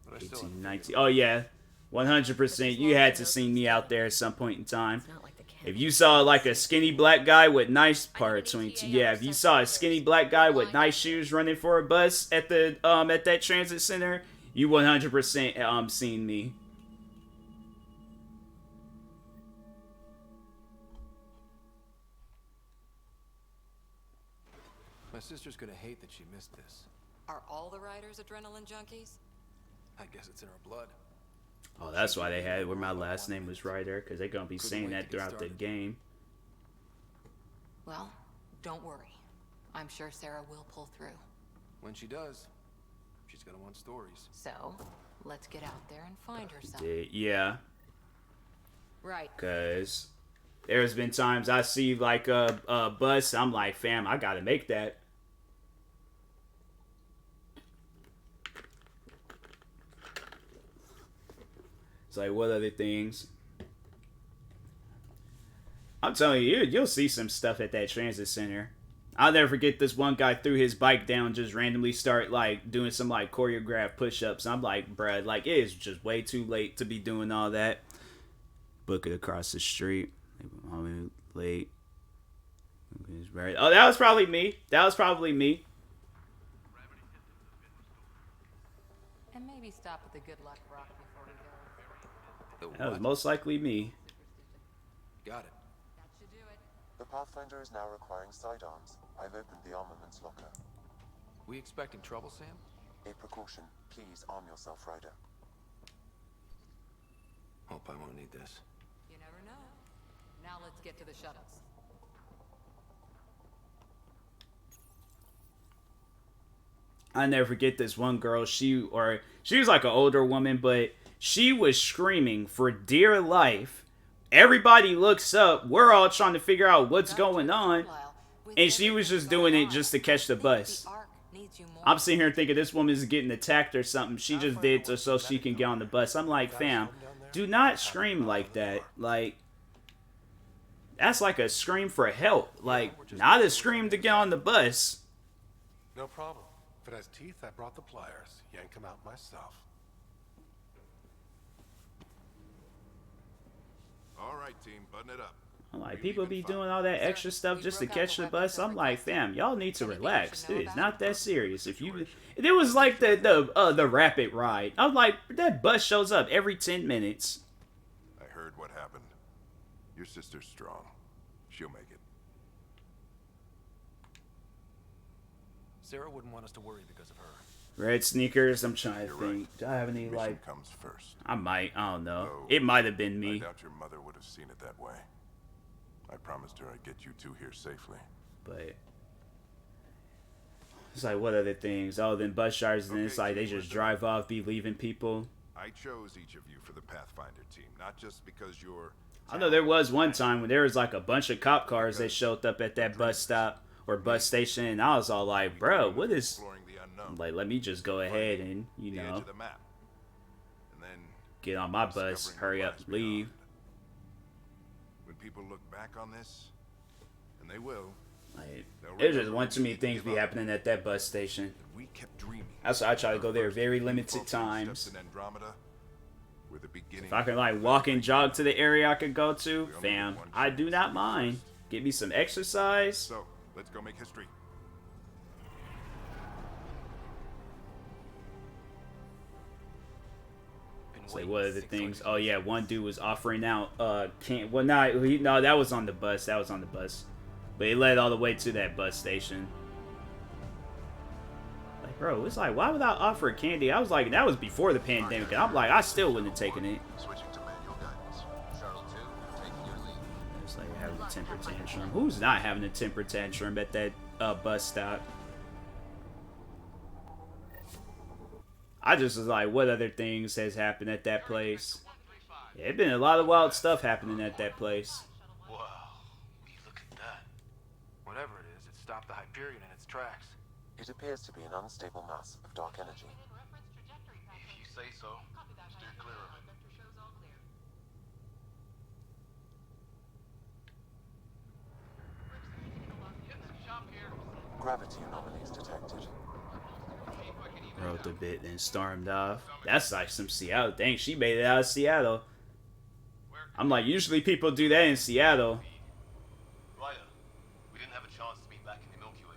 But I still 18, haven't 19. figured Oh yeah. 100%. You had to see me out there at some point in time. It's not like the If you saw like a skinny black guy with nice part 22, yeah. If you saw a skinny black guy with nice shoes running for a bus at the at that transit center, you 100% seen me. My sister's gonna hate that she missed this. Are all the riders adrenaline junkies? I guess it's in her blood. Oh, that's why they had where my last name was Ryder, because they're gonna be saying wait that to get throughout the started. game. Well, don't worry. I'm sure Sarah will pull through. When she does, she's gonna want stories. So, let's get out there and find her some. Yeah. Right. Cause there's been times I see like a bus, I'm like, fam, I gotta make that. It's like, what other things? I'm telling you, you'll see some stuff at that transit center. I'll never forget this one guy threw his bike down, just randomly start like doing some like choreographed push-ups. I'm like, bruh, like it is just way too late to be doing all that. book it across the street. I'm late. Oh, that was probably me. That was probably me. And maybe stop at the Good Luck Rock before we go. That was most likely me. Got it. That should do it. The Pathfinder is now requiring sidearms. I've opened the armaments locker. We expecting trouble, Sam? A precaution. Please arm yourself, Ryder. Hope I won't need this. You never know. Now let's get to the shuttles. I never forget this one girl. She was like an older woman, but she was screaming for dear life. Everybody looks up. We're all trying to figure out what's going on. And she was just doing it just to catch the bus. I'm sitting here thinking this woman is getting attacked or something. She just did it so she can get on the bus. I'm like, fam, do not scream like that. Like, that's like a scream for help. Like, not a scream to get on the bus. No problem. If it has teeth, I brought the pliers. Yank them out myself. All right, team, button it up. I'm like, people be doing all that extra stuff just to catch the bus. I'm like, fam, y'all need to relax. It is not that serious. If it was like the rapid ride. I'm like, that bus shows up every 10 minutes. I heard what happened. Your sister's strong. She'll make it. Sarah wouldn't want us to worry because of her. Red sneakers. I'm trying to You're think. right. Do I have any Mission like? comes first. I might. I don't know. Oh, It might have been I me. doubt your mother would have seen it that way. I promised her I'd get you two here safely. But it's like, what other things? Oh, then bus drivers, and then it's like they just drive off, be leaving people. I chose each of you for the Pathfinder team, not just because you're... I know there was one time when there was like a bunch of cop cars that showed up at that bus stop or bus station, and I was all like, bro, what is... exploring the unknown. Like, let me just go ahead and, you The edge know, of the map. And then get on my bus, discovering hurry what up, lies leave. beyond. When people look back on this, and they will, Like, they'll there's just remember one we too many didn't things give be up. happening at that bus station. that we kept dreaming. That's why I try to go there Our very first limited 14 times. steps in Andromeda were the beginning. If I can like walk and jog to the area I could go to, fam, I do not mind. Get me some exercise. So, let's go make history. It's like, what are the things? Oh yeah, one dude was offering out no, that was on the bus. That was on the bus. But he led all the way to that bus station. Like, bro, it's like, why would I offer candy? I was like, that was before the pandemic, and I'm like, I still wouldn't have taken it. Switching to manual guidance. Shuttle 2, taking your lead. It's like having a temper tantrum. Who's not having a temper tantrum at that bus stop? I just was like, what other things has happened at that place? Yeah, it's been a lot of wild stuff happening at that place. Wow. Will you look at that? Whatever it is, it stopped the Hyperion in its tracks. It appears to be an unstable mass of dark energy. If you say so. Steer clear of it. Gravity anomalies detected. Wrote a bit, then stormed off. That's like some Seattle. Dang, she made it out of Seattle. I'm like, usually people do that in Seattle. Ryder, we didn't have a chance to meet back in the Milky Way.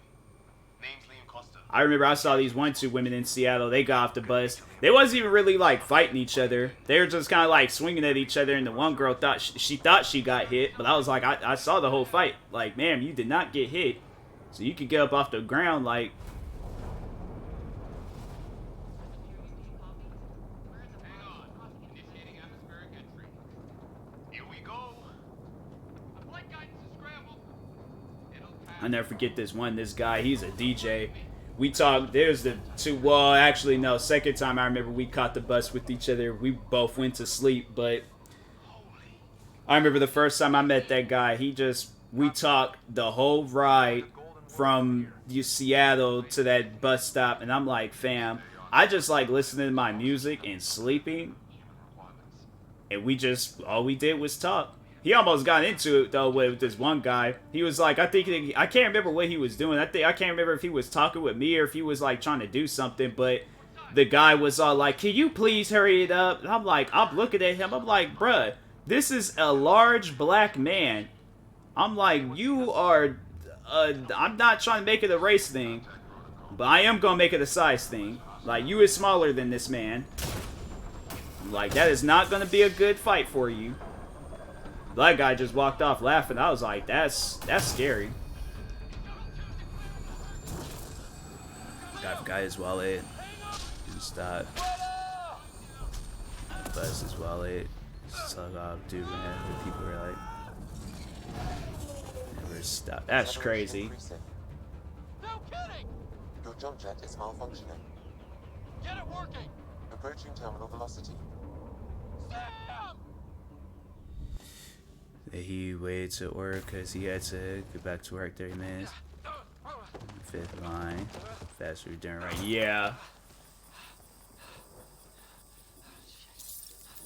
Name's Liam Costa. I remember I saw these two women in Seattle. They got off the bus. They wasn't even really like fighting each other. They were just kind of like swinging at each other. And the one girl thought she thought she got hit, but I was like, I saw the whole fight. Like, ma'am, you did not get hit, so you could get up off the ground. Like, Initiating atmospheric entry. Here we go. Flight guidance is scrambled. It'll pass. I never forget this guy. He's a DJ. We talked. There's the two. Well, actually, no. Second time I remember we caught the bus with each other. We both went to sleep, but I remember the first time I met that guy. We talked the whole ride from Seattle to that bus stop, and I'm like, fam, I just like listening to my music and sleeping, and all we did was talk. He almost got into it though with this one guy. He was like, I can't remember what he was doing. I can't remember if he was talking with me or if he was like trying to do something. But the guy was all like, "Can you please hurry it up?" And I'm like, I'm looking at him. I'm like, bruh, This is a large black man. I'm like, you are... I'm not trying to make it a race thing, but I am gonna make it a size thing. Like, you is smaller than this man. Like, that is not gonna be a good fight for you. That guy just walked off laughing. I was like, that's scary. Guy forgot his wallet. Stop. Bust his wallet. Slug off, dude, man. The people were like, never stop. That's crazy. No kidding! Your jump jet is malfunctioning. Get it working! Approaching terminal velocity. Sam! He waited to work because he had to get back to work 30 minutes. Fifth line. Fast food dinner, right? Yeah.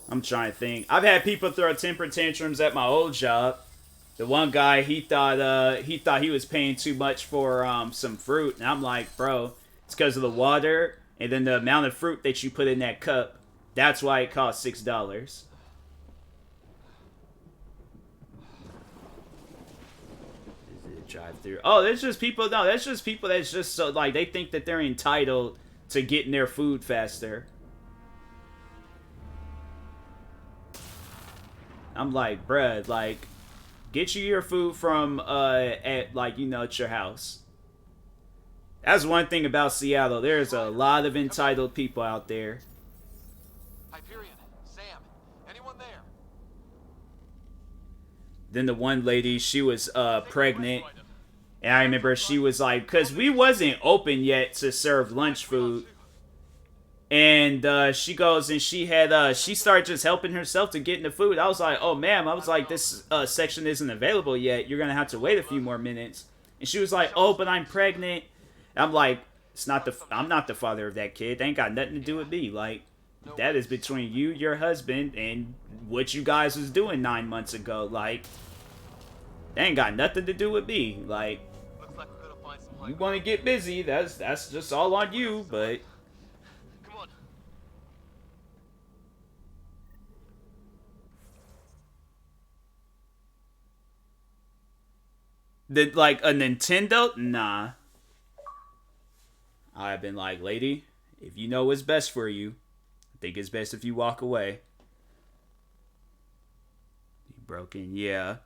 I'm trying to think. I've had people throw temper tantrums at my old job. The one guy, he thought he was paying too much for some fruit, and I'm like, bro, it's because of the water and then the amount of fruit that you put in that cup. That's why it costs $6. Drive through. Oh, that's just people. No, that's just people that's just so like they think that they're entitled to getting their food faster. I'm like, bruh, like, get you your food from at like, you know, at your house. That's one thing about Seattle. There's a lot of entitled people out there. Hyperion, Sam, anyone there? Then the one lady, she was pregnant. And I remember she was like, because we wasn't open yet to serve lunch food. And she goes and she started just helping herself to get in the food. I was like, oh, ma'am. I was like, this section isn't available yet. You're going to have to wait a few more minutes. And she was like, oh, but I'm pregnant. I'm like, I'm not the father of that kid. They ain't got nothing to do with me. Like, that is between you, your husband, and what you guys was doing 9 months ago. Like, they ain't got nothing to do with me. Like, you want to get busy, that's just all on you, but... Come on. Like, a Nintendo? Nah. I've been like, lady, if you know what's best for you, I think it's best if you walk away. You broken? Yeah.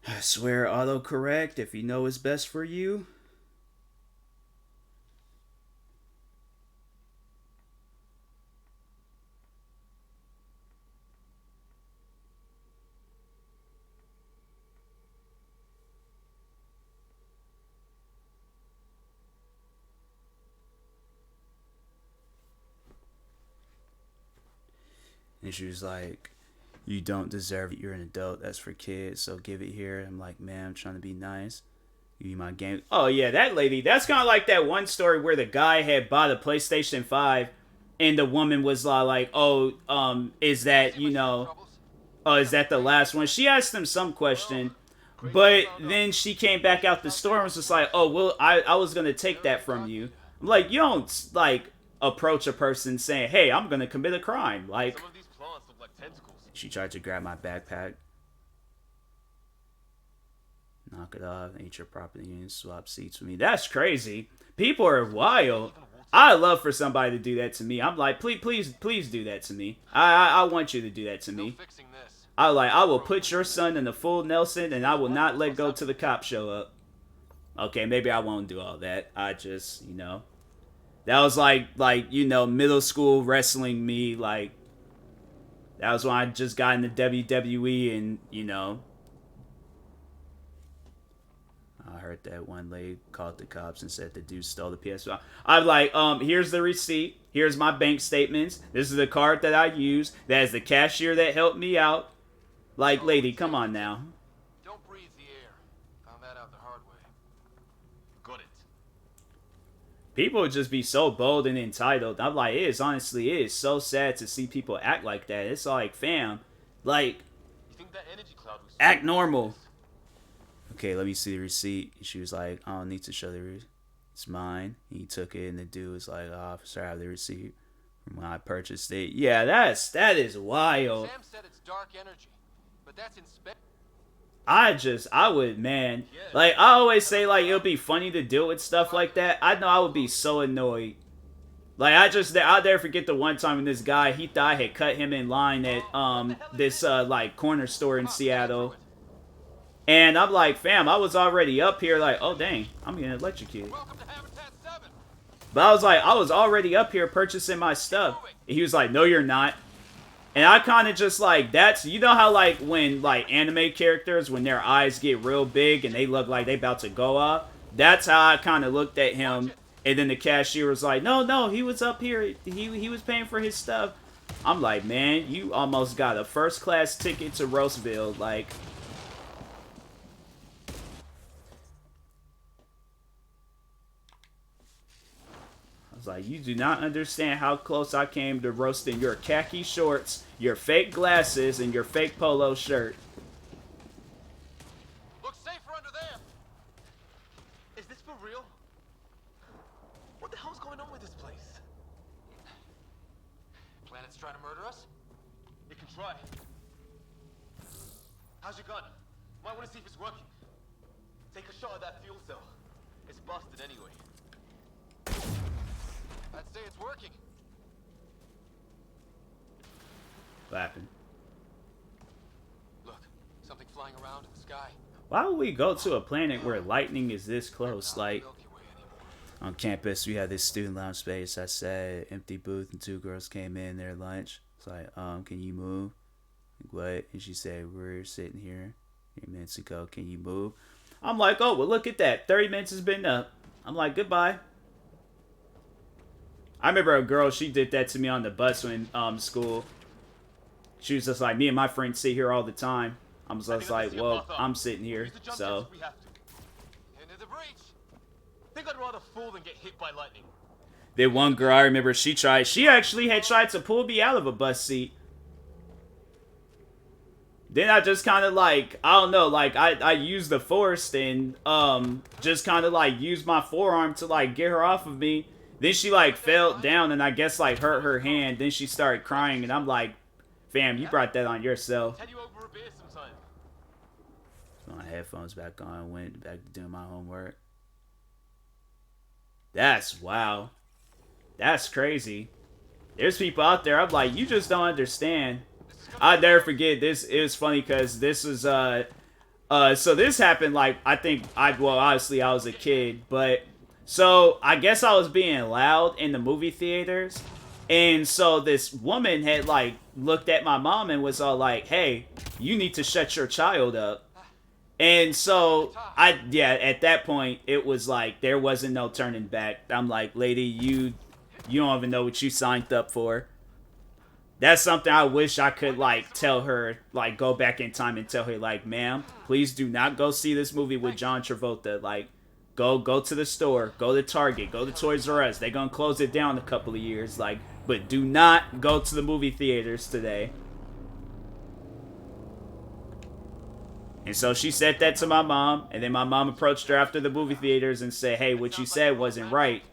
I swear autocorrect if you know what's best for you. And she was like, you don't deserve it. You're an adult. That's for kids. So give it here. I'm like, man, I'm trying to be nice. Give you my game. Oh, yeah, that lady. That's kind of like that one story where the guy had bought a PlayStation 5 and the woman was like, oh, is that, you know, is that the last one? She asked him some question, but then she came back out the store and was just like, oh, well, I was going to take that from you. I'm like, you don't, like, approach a person saying, hey, I'm going to commit a crime. Like, she tried to grab my backpack. Knock it off, eat your property, and swap seats with me. That's crazy. People are wild. I love for somebody to do that to me. I'm like, please do that to me. I want you to do that to me. I will put your son in the full Nelson, and I will not let go till the cops show up. Okay, maybe I won't do all that. I just, you know, that was like you know, middle school wrestling me. Like, that was when I just got into WWE, and you know, I heard that one lady called the cops and said the dude stole the PS5. I'm like, here's the receipt. Here's my bank statements. This is the card that I use. That is the cashier that helped me out. Like, lady, come on now. Don't breathe the air. Found that out the hard way. Got it. People would just be so bold and entitled. I'm like, it is so sad to see people act like that. It's like, fam, like, You think that energy cloud was act normal. Okay, let me see the receipt. She was like, I don't need to show the receipt. It's mine. He took it, and the dude was like, officer, I have the receipt from when I purchased it. Yeah, that is wild. Sam said it's dark energy, but that's I would, man. Like, I always say, like, it would be funny to deal with stuff like that. I know I would be so annoyed. Like, I'll never forget the one time when this guy, he thought I had cut him in line at, this, like, corner store in Seattle. And I'm like, fam, I was already up here, like, oh, dang, I'm getting electrocuted. But I was already up here purchasing my stuff. And he was like, no, you're not. And I kind of just like, that's, you know how like when like anime characters, when their eyes get real big and they look like they about to go off? That's how I kind of looked at him. And then the cashier was like, no, he was up here. He was paying for his stuff. I'm like, man, you almost got a first class ticket to Roseville. Like, I was like, you do not understand how close I came to roasting your khaki shorts, your fake glasses, and your fake polo shirt. Looks safer under there. Is this for real? What the hell's going on with this place? Planet's trying to murder us? It can try. How's your gun? Might want to see if it's working. Take a shot at that fuel cell. It's busted anyway. I'd say it's working. What happened? Look, something flying around in the sky. Why would we go to a planet where lightning is this close? Like, on campus, we had this student lounge space. I said, empty booth, and two girls came in their lunch. It's like, can you move? Like, what? And she said, we're sitting here 3 minutes ago. Can you move? I'm like, oh, well, look at that. 30 minutes has been up. I'm like, goodbye. I remember a girl, she did that to me on the bus in school. She was just like, me and my friends sit here all the time. I was just like, well, I'm sitting here, so. Into the breach. Think I'd rather fall than get hit by lightning. Then one girl, I remember, she actually had tried to pull me out of a bus seat. Then I just kind of like, I don't know, like, I used the force and, just kind of like used my forearm to like get her off of me. Then she like fell down and I guess like hurt her hand. Then she started crying and I'm like, fam, you brought that on yourself. Had you over a beer sometime. Put my headphones back on, went back to doing my homework. That's wow. That's crazy. There's people out there, I'm like, you just don't understand. I'll never forget this. It was funny because this was so this happened like obviously I was a kid, but so I guess I was being loud in the movie theaters. And so this woman had like looked at my mom and was all like, hey, you need to shut your child up. And so at that point it was like there wasn't no turning back. I'm like, lady, you don't even know what you signed up for. That's something I wish I could like tell her, like go back in time and tell her like, ma'am, please do not go see this movie with John Travolta. Like, go to the store, go to Target, go to Toys R Us. They're gonna close it down in a couple of years. Like, but do not go to the movie theaters today. And so she said that to my mom, and then my mom approached her after the movie theaters and said, hey, what you said wasn't right.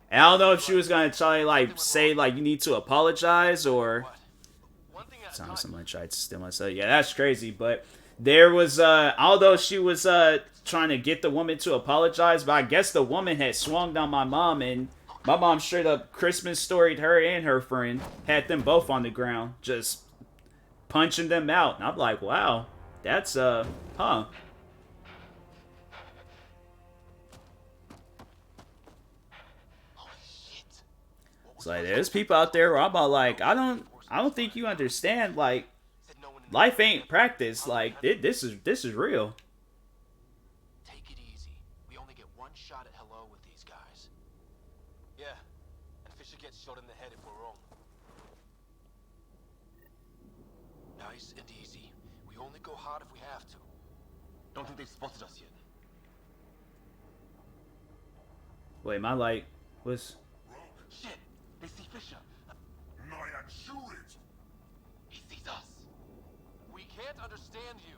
And I don't know if she was gonna try like say like you need to apologize or someone tried to steal myself. Yeah, that's crazy. But there was although she was trying to get the woman to apologize, but I guess the woman had swung on my mom and my mom straight up Christmas storied her and her friend, had them both on the ground, just punching them out. And I'm like, wow, that's huh. It's like there's people out there where I'm all like, I don't think you understand. Like, life ain't practice. Like, this is real. Take it easy. We only get one shot at hello with these guys. Yeah, and fish get shot in the head if we're wrong. Nice and easy. We only go hard if we have to. Don't think they've spotted us yet. Wait, my light was... Shit! They see Fisher. Nyan, shoot it! He sees us. We can't understand you.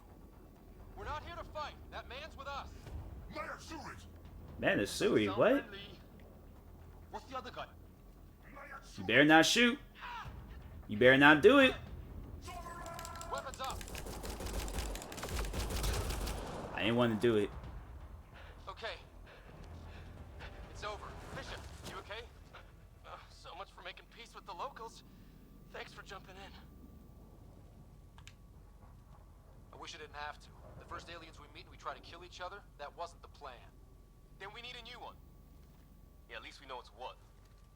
We're not here to fight. That man's with us. Nyan, shoot it! Man, it's Sui. Sound What? friendly. What's the other guy? You better not shoot. You better not do it. Weapons up. I didn't want to do it. Okay. It's over. Fisher, you okay? So much for making peace with the locals. Thanks for jumping in. I wish I didn't have to. The first aliens we meet and we try to kill each other, that wasn't the plan. Then we need a new one. Yeah, at least we know it's one.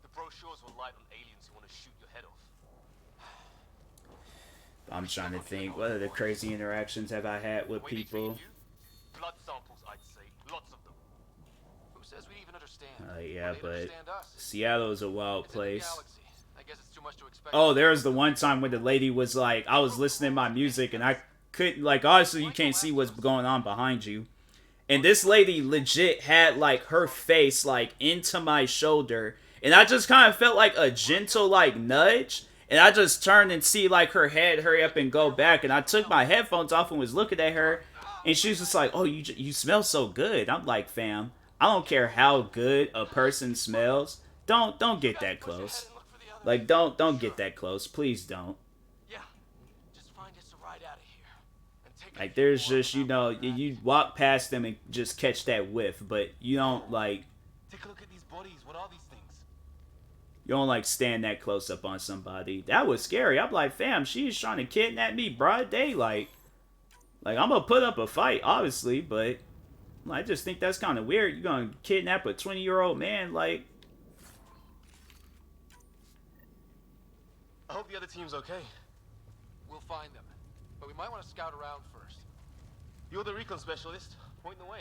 The brochures will light on aliens who want to shoot your head off. I'm trying to think, what other crazy interactions have I had with people? Blood samples, I'd say. Lots of them. Who says we even understand? Yeah, They but understand us. Seattle is a wild It's in the place. galaxy. I guess it's too much to expect. Oh, there was the one time when the lady was like, I was listening to my music and I couldn't, like, obviously you can't see what's going on behind you. And this lady legit had, like, her face, like, into my shoulder. And I just kind of felt like a gentle, like, nudge. And I just turned and see, like, her head hurry up and go back. And I took my headphones off and was looking at her. And she was just like, oh, you smell so good. I'm like, fam, I don't care how good a person smells. Don't get that close. Like, don't get that close. Please don't. Yeah. Just find us a ride out of here. And take Like, there's just, you know, you walk past them and just catch that whiff. But you don't, like... Take a look at these bodies. What are these things? You don't, like, stand that close up on somebody. That was scary. I'm like, fam, she's trying to kidnap me broad daylight. Like, I'm gonna put up a fight, obviously, but I just think that's kind of weird. You're gonna kidnap a 20-year-old man, like... I hope the other team's okay. We'll find them. But we might want to scout around first. You're the recon specialist. Point the way.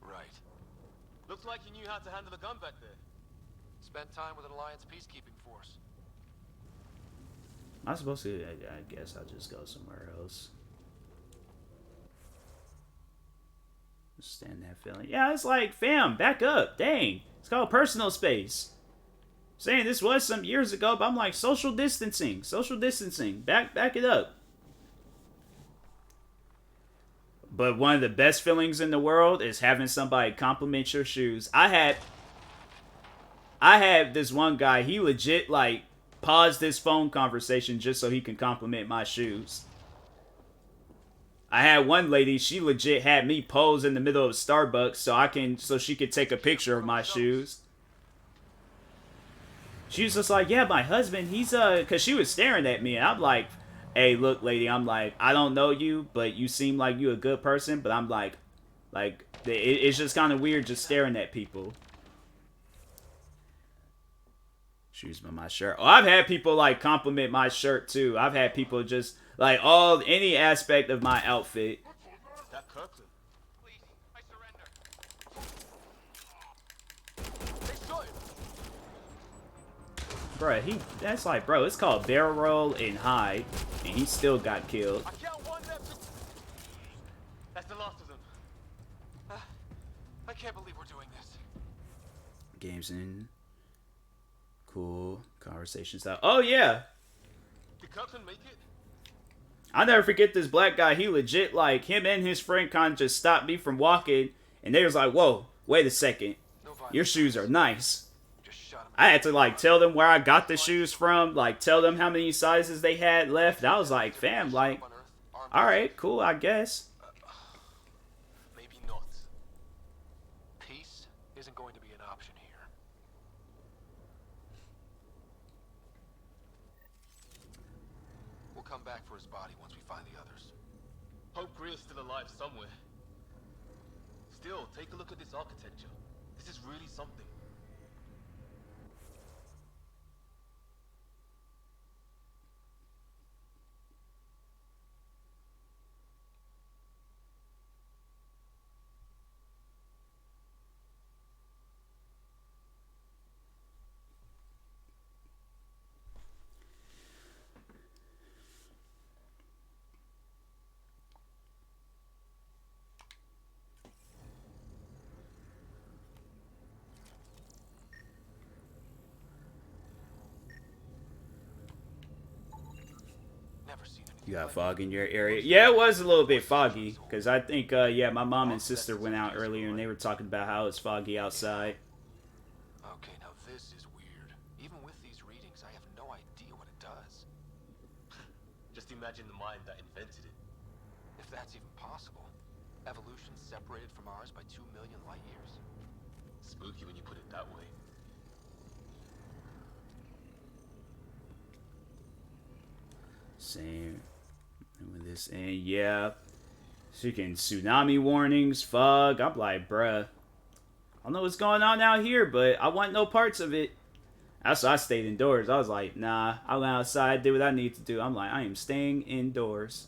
Right. Looks like you knew how to handle a gun back there. Spent time with an Alliance peacekeeping force. I'm supposed to... I guess I'll just go somewhere else. Stand that feeling. Yeah, it's like, fam, back up. Dang. It's called personal space. Saying this was some years ago, but I'm like, social distancing. Social distancing. Back it up. But one of the best feelings in the world is having somebody compliment your shoes. I had this one guy, he legit, like, paused this phone conversation just so he can compliment my shoes. I had one lady, she legit had me pose in the middle of Starbucks so she could take a picture of my shoes. She was just like, yeah, my husband, he's, because she was staring at me, and I'm like, hey, look, lady, I'm like, I don't know you, but you seem like you a good person, but I'm like, it's just kind of weird just staring at people. Shoes by my shirt. Oh, I've had people, like, compliment my shirt, too. I've had people just, like, any aspect of my outfit. That Kirkland. Please, I surrender. They shot him. Bruh, that's like, bro, it's called barrel roll and hide, and he still got killed. I count one, that's it. That's the last of them. I can't believe we're doing this. Games in. Cool. Conversation style. Oh, yeah. Did Kirkland make it? I'll never forget this black guy. He legit, like, him and his friend kind of just stopped me from walking, and they was like, whoa, wait a second. Your shoes are nice. I had to, like, tell them where I got the shoes from, like, tell them how many sizes they had left. I was like, fam, like, alright, cool, I guess. Maybe not. Peace isn't going to be an option here. We'll come back for his body once we find the others. Hope Greer's still alive somewhere. Still, take a look at this architecture. This is really something. You got fog in your area? Yeah, it was a little bit foggy. Because I think, yeah, my mom and sister went out earlier and they were talking about how it's foggy outside. Okay, now this is weird. Even with these readings, I have no idea what it does. Just imagine the mind that invented it. If that's even possible. Evolution separated from ours by 2 million light years. Spooky when you put it that way. Same with this, and yeah, freaking tsunami warnings, fog. I'm like, bruh, I don't know what's going on out here, but I want no parts of it. That's why I stayed indoors. I was like, nah, I went outside, did what I need to do. I'm like, I am staying indoors.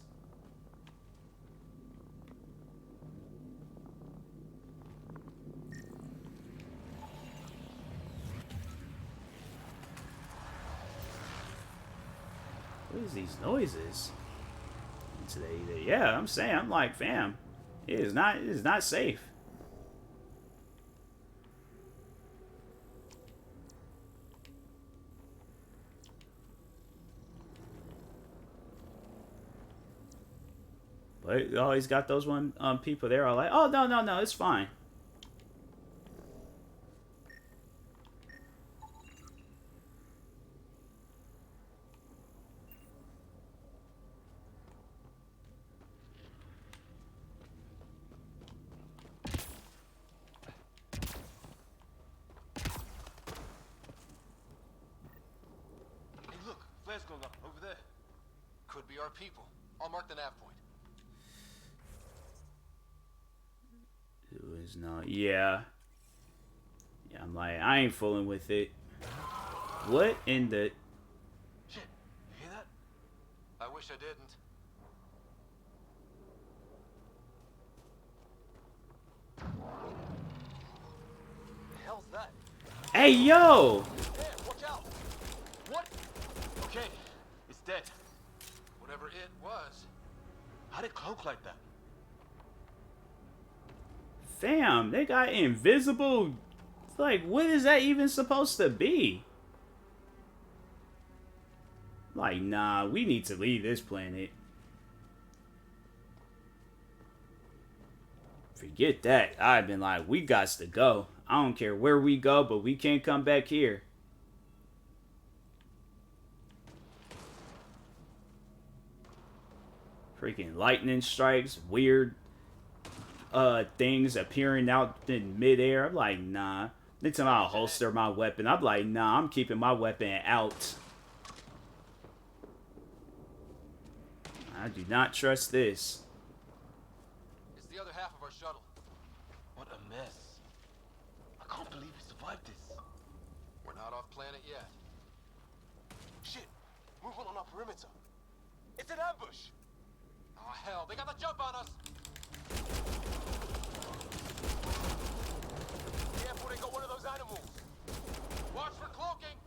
What is these noises? Today, yeah, I'm saying, I'm like, fam, it is not safe. But you always got those people there are like, oh no, it's fine. Hey, look, flares going up over there. Could be our people. I'll mark the nav point. It was not, yeah. Yeah, I'm like, I ain't fooling with it. What in the... Shit, you hear that? I wish I didn't. The hell's that? Hey, yo! There, watch out! What? Okay, it's dead. Whatever it was. How'd it cloak like that? Fam, they got invisible... Like, what is that even supposed to be? Like, nah, we need to leave this planet. Forget that. I've been like, we got to go. I don't care where we go, but we can't come back here. Freaking lightning strikes, weird things appearing out in midair. I'm like, nah. Next time I'll holster my weapon, I'm like, nah, I'm keeping my weapon out. I do not trust this. It's the other half of our shuttle. What a mess. I can't believe we survived this. We're not off planet yet. Shit, movement on our perimeter. It's an ambush. Oh hell, they got the jump on us! Careful, they got one of those animals. Watch for cloaking!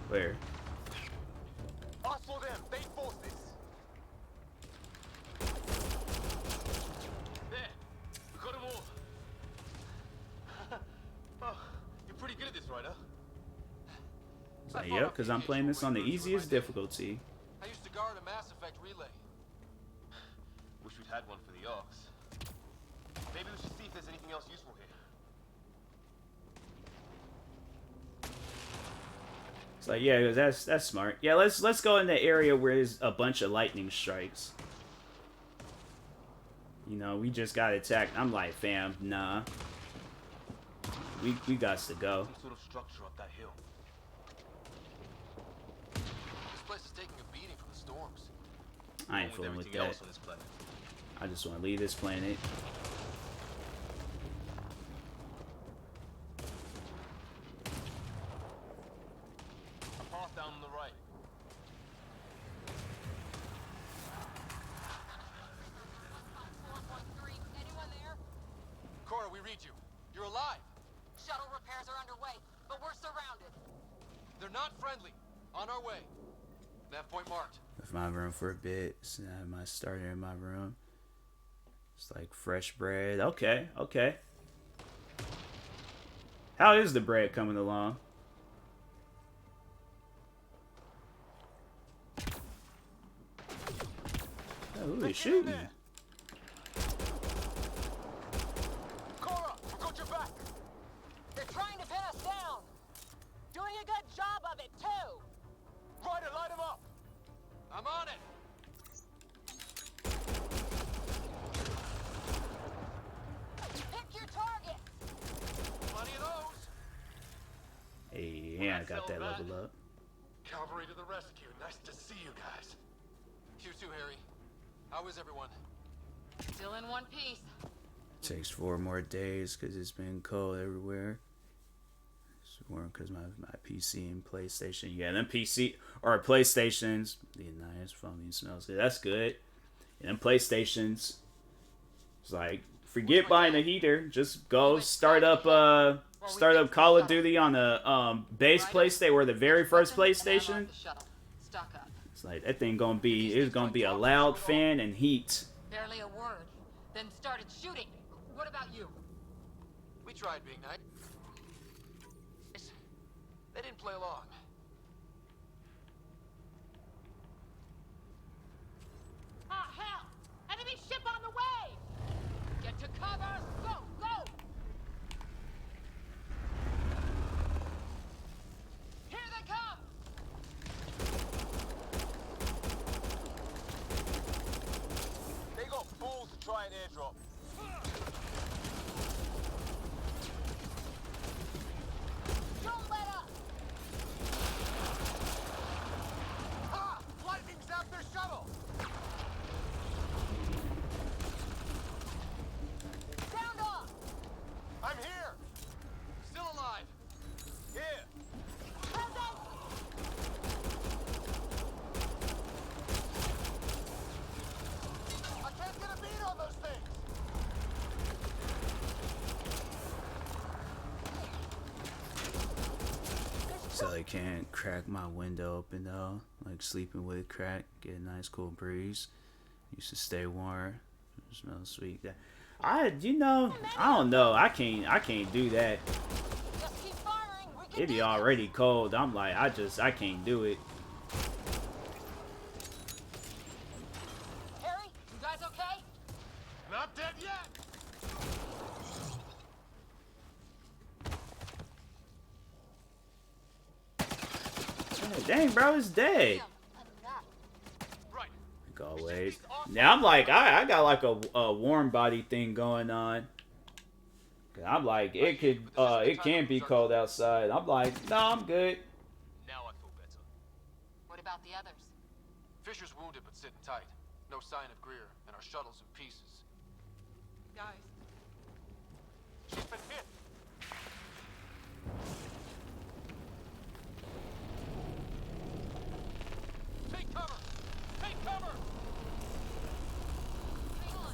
Where? Us or them, they forced this. There, we got them all. Oh, you're pretty good at this, right, huh? It's like, yep, because I'm playing this on the easiest difficulty. I used to guard a Mass Effect relay. Wish we'd had one for the Arcs. Maybe we should see if there's anything else useful here. It's like, yeah, that's smart. Yeah, let's go in the area where there's a bunch of lightning strikes. You know, we just got attacked. I'm like, fam, nah. We got to go. Some sort of structure up that hill. This place is taking a beating from the storms. I ain't fooling with that. Else on this planet. I just want to leave this planet. A path down on the right. Anyone there? Cora, we read you. You're alive. Shuttle repairs are underway, but we're surrounded. They're not friendly. On our way. Nav point marked. Left my room for a bit. So I have my starter in my room. It's like fresh bread. Okay, okay. How is the bread coming along? who is shooting? Cora, we got your back. They're trying to pin us down. Doing a good job of it, too. Ryder, light him up. I'm on it. Pick your target. Plenty of those. Hey, yeah, I got that level up. Cavalry to the rescue. Nice to see you guys. You too, Harry. How is everyone? Still in one piece. Takes 4 more days because it's been cold everywhere. It's warm because my PC and PlayStation. Yeah, them PC or PlayStations. Yeah, nice, foamy, smells good. That's good. And them PlayStations. It's like, forget buying a heater. Just go start up Call of Duty on the base PlayStation or the very first PlayStation. It's like that thing gonna be a loud fan and heat. Barely a word. Then started shooting. What about you? We tried being nice. They didn't play along. Ah, hell! Enemy ship on the way! Get to cover! Go, go! Here they come! They got balls to try an airdrop. Don't let up! Ha! Lightning zapped their shuttle. Sound off! I'm here. Still alive. Here. Present! I can't get a beat on those things. So I can't crack my window open though. Like sleeping with crack, get a nice cool breeze. Used to stay warm. It smells sweet. I don't know. I can't do that. Just keep firing. We can It be do already cold. I'm like, I can't do it. this. Harry, you guys okay? Not dead yet. Dang, bro, it's dead. Right. Like always. Now I'm like, I got like a warm body thing going on. I'm like, it can be cold outside. I'm like, no, I'm good. Now I feel better. What about the others? Fisher's wounded but sitting tight. No sign of Greer, and our shuttle's in pieces. Guys. She's been hit. Take cover! Take cover! Hang on.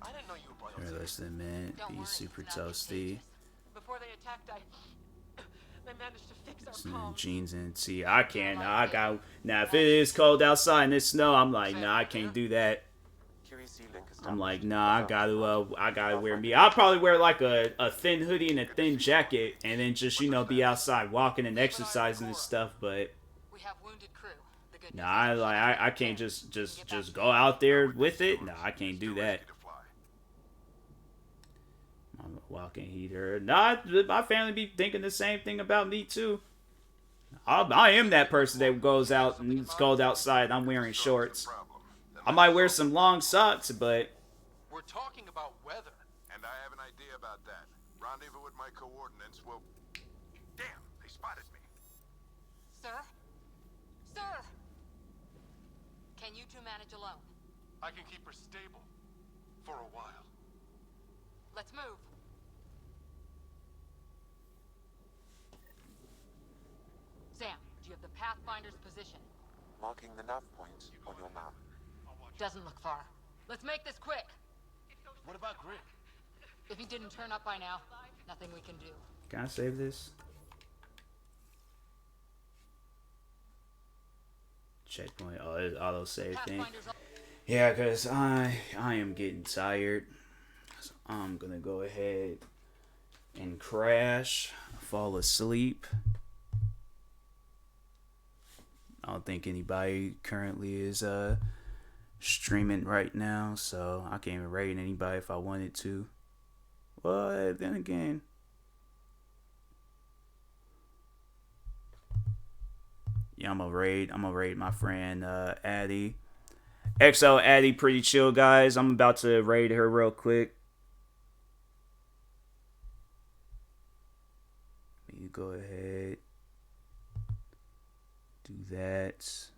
I didn't know you were by Here, listen, man. Don't Be worry, super it's not toasty. contagious. Before they attacked, I managed to fix our Some comms. jeans and tea. I can't. I got now. If it is cold outside and it's snow, I'm like, nah, I can't do that. QEC link I'm like, established. nah, I gotta wear me. I'll probably wear like a thin hoodie and a thin jacket, and then just be outside walking and exercising and stuff. But We have wounded crew. The good nah, news is I can't just go out there with it. Nah, I can't do that. Ready to fly. I'm a walking heater. Nah, my family be thinking the same thing about me too. I am that person that goes out and it's cold outside. I'm wearing shorts. Problem. Then I might wear some long socks, but We're talking about weather. And I have an idea about that. Rendezvous with my coordinates will... Damn, they spotted me. Sir? Sir! Can you two manage alone? I can keep her stable. For a while. Let's move. Sam, do you have the Pathfinder's position? Marking the nav point on your map. Doesn't look far. Let's make this quick. What about Grit? If he didn't turn up by now, nothing we can do. can I save this? Checkpoint. Oh, it's auto save thing. Pathfinder's all- Yeah, cause I am getting tired. So I'm gonna go ahead and crash, fall asleep. I don't think anybody currently is streaming right now, so I can't even raid anybody if I wanted to. Well, then again, yeah, I'm gonna raid my friend Addie. XO Addie, pretty chill, guys. I'm about to raid her real quick. You go ahead, do that.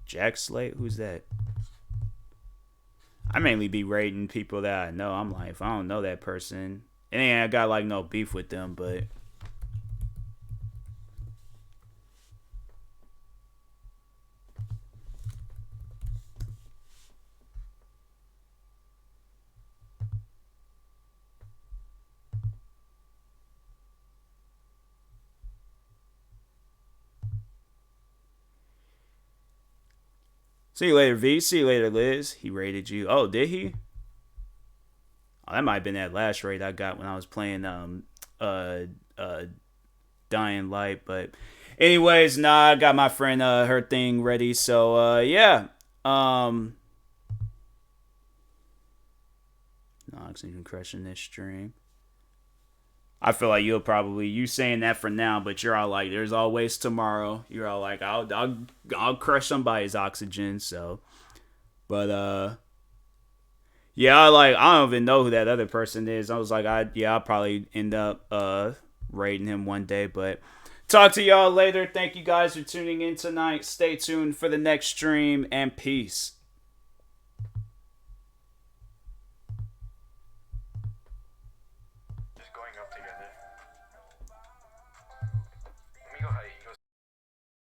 Jack Slate, who's that? I mainly be rating people that I know. I'm like, if I don't know that person, it ain't I got like no beef with them, but see you later, V. See you later, Liz. He rated you. Oh, did he? Oh, that might have been that last raid I got when I was playing Dying Light. But anyways, nah, I got my friend her thing ready. So yeah. No oxygen crushing this stream. I feel like you saying that for now, but you're all like, there's always tomorrow. You're all like, I'll crush somebody's oxygen. So, but yeah, I don't even know who that other person is. I was like, I'll probably end up raiding him one day. But talk to y'all later. Thank you guys for tuning in tonight. Stay tuned for the next stream, and peace. Just going up together.